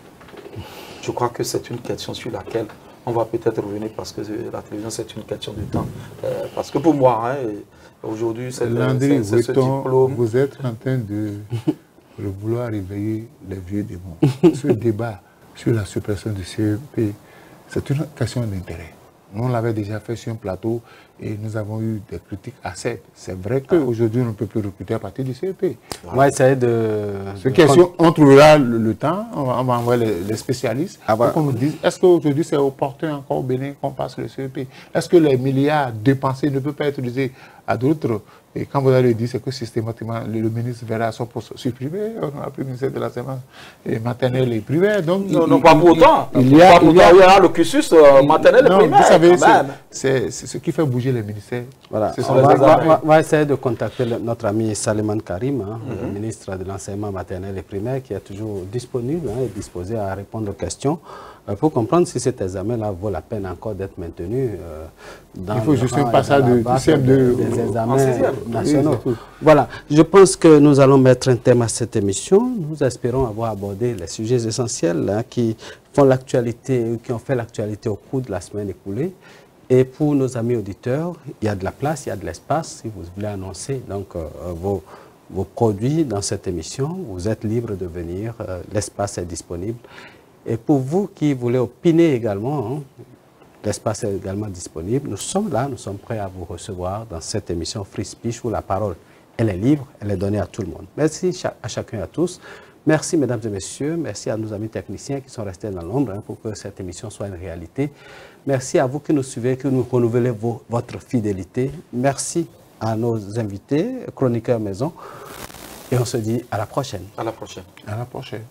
Je crois que c'est une question sur laquelle on va peut-être revenir parce que la télévision, c'est une question de temps. Parce que pour moi, hein, aujourd'hui, c'est ce diplôme. Vous êtes en train de vouloir réveiller les vieux démons. Ce débat sur la suppression du CEP, c'est une question d'intérêt. Nous, on l'avait déjà fait sur un plateau et nous avons eu des critiques assez. C'est vrai qu'aujourd'hui, on ne peut plus recruter à partir du CEP. On va essayer de... On trouvera le temps, on va envoyer les spécialistes pour qu'on nous dise, est-ce qu'aujourd'hui, c'est opportun encore au Bénin qu'on passe le CEP? Est-ce que les milliards dépensés ne peuvent pas être utilisés à d'autres? Et quand vous allez dire, c'est que systématiquement, le ministre verra son poste supprimé, on n'a plus le ministère de l'enseignement maternel et primaire. Donc, non, pas pour autant. Il y aura le cursus maternel et primaire. Vous savez, c'est ce qui fait bouger les ministères. Voilà. On va essayer de contacter notre ami Saliman Karim, le ministre de l'enseignement maternel et primaire, qui est toujours disponible et disposé à répondre aux questions pour comprendre si cet examen-là vaut la peine encore d'être maintenu dans il faut juste un passage du CM2 des examens nationaux. Oui, voilà, je pense que nous allons mettre un terme à cette émission. Nous espérons avoir abordé les sujets essentiels qui font l'actualité, qui ont fait l'actualité au cours de la semaine écoulée. Et pour nos amis auditeurs, il y a de la place, il y a de l'espace. Si vous voulez annoncer donc, vos produits dans cette émission, vous êtes libre de venir, l'espace est disponible. Et pour vous qui voulez opiner également, l'espace est également disponible. Nous sommes là, nous sommes prêts à vous recevoir dans cette émission Free Speech où la parole, elle est libre, elle est donnée à tout le monde. Merci à chacun et à tous. Merci mesdames et messieurs, merci à nos amis techniciens qui sont restés dans l'ombre pour que cette émission soit une réalité. Merci à vous qui nous suivez, qui nous renouvelez votre fidélité. Merci à nos invités, chroniqueurs maison. Et on se dit à la prochaine. À la prochaine. À la prochaine.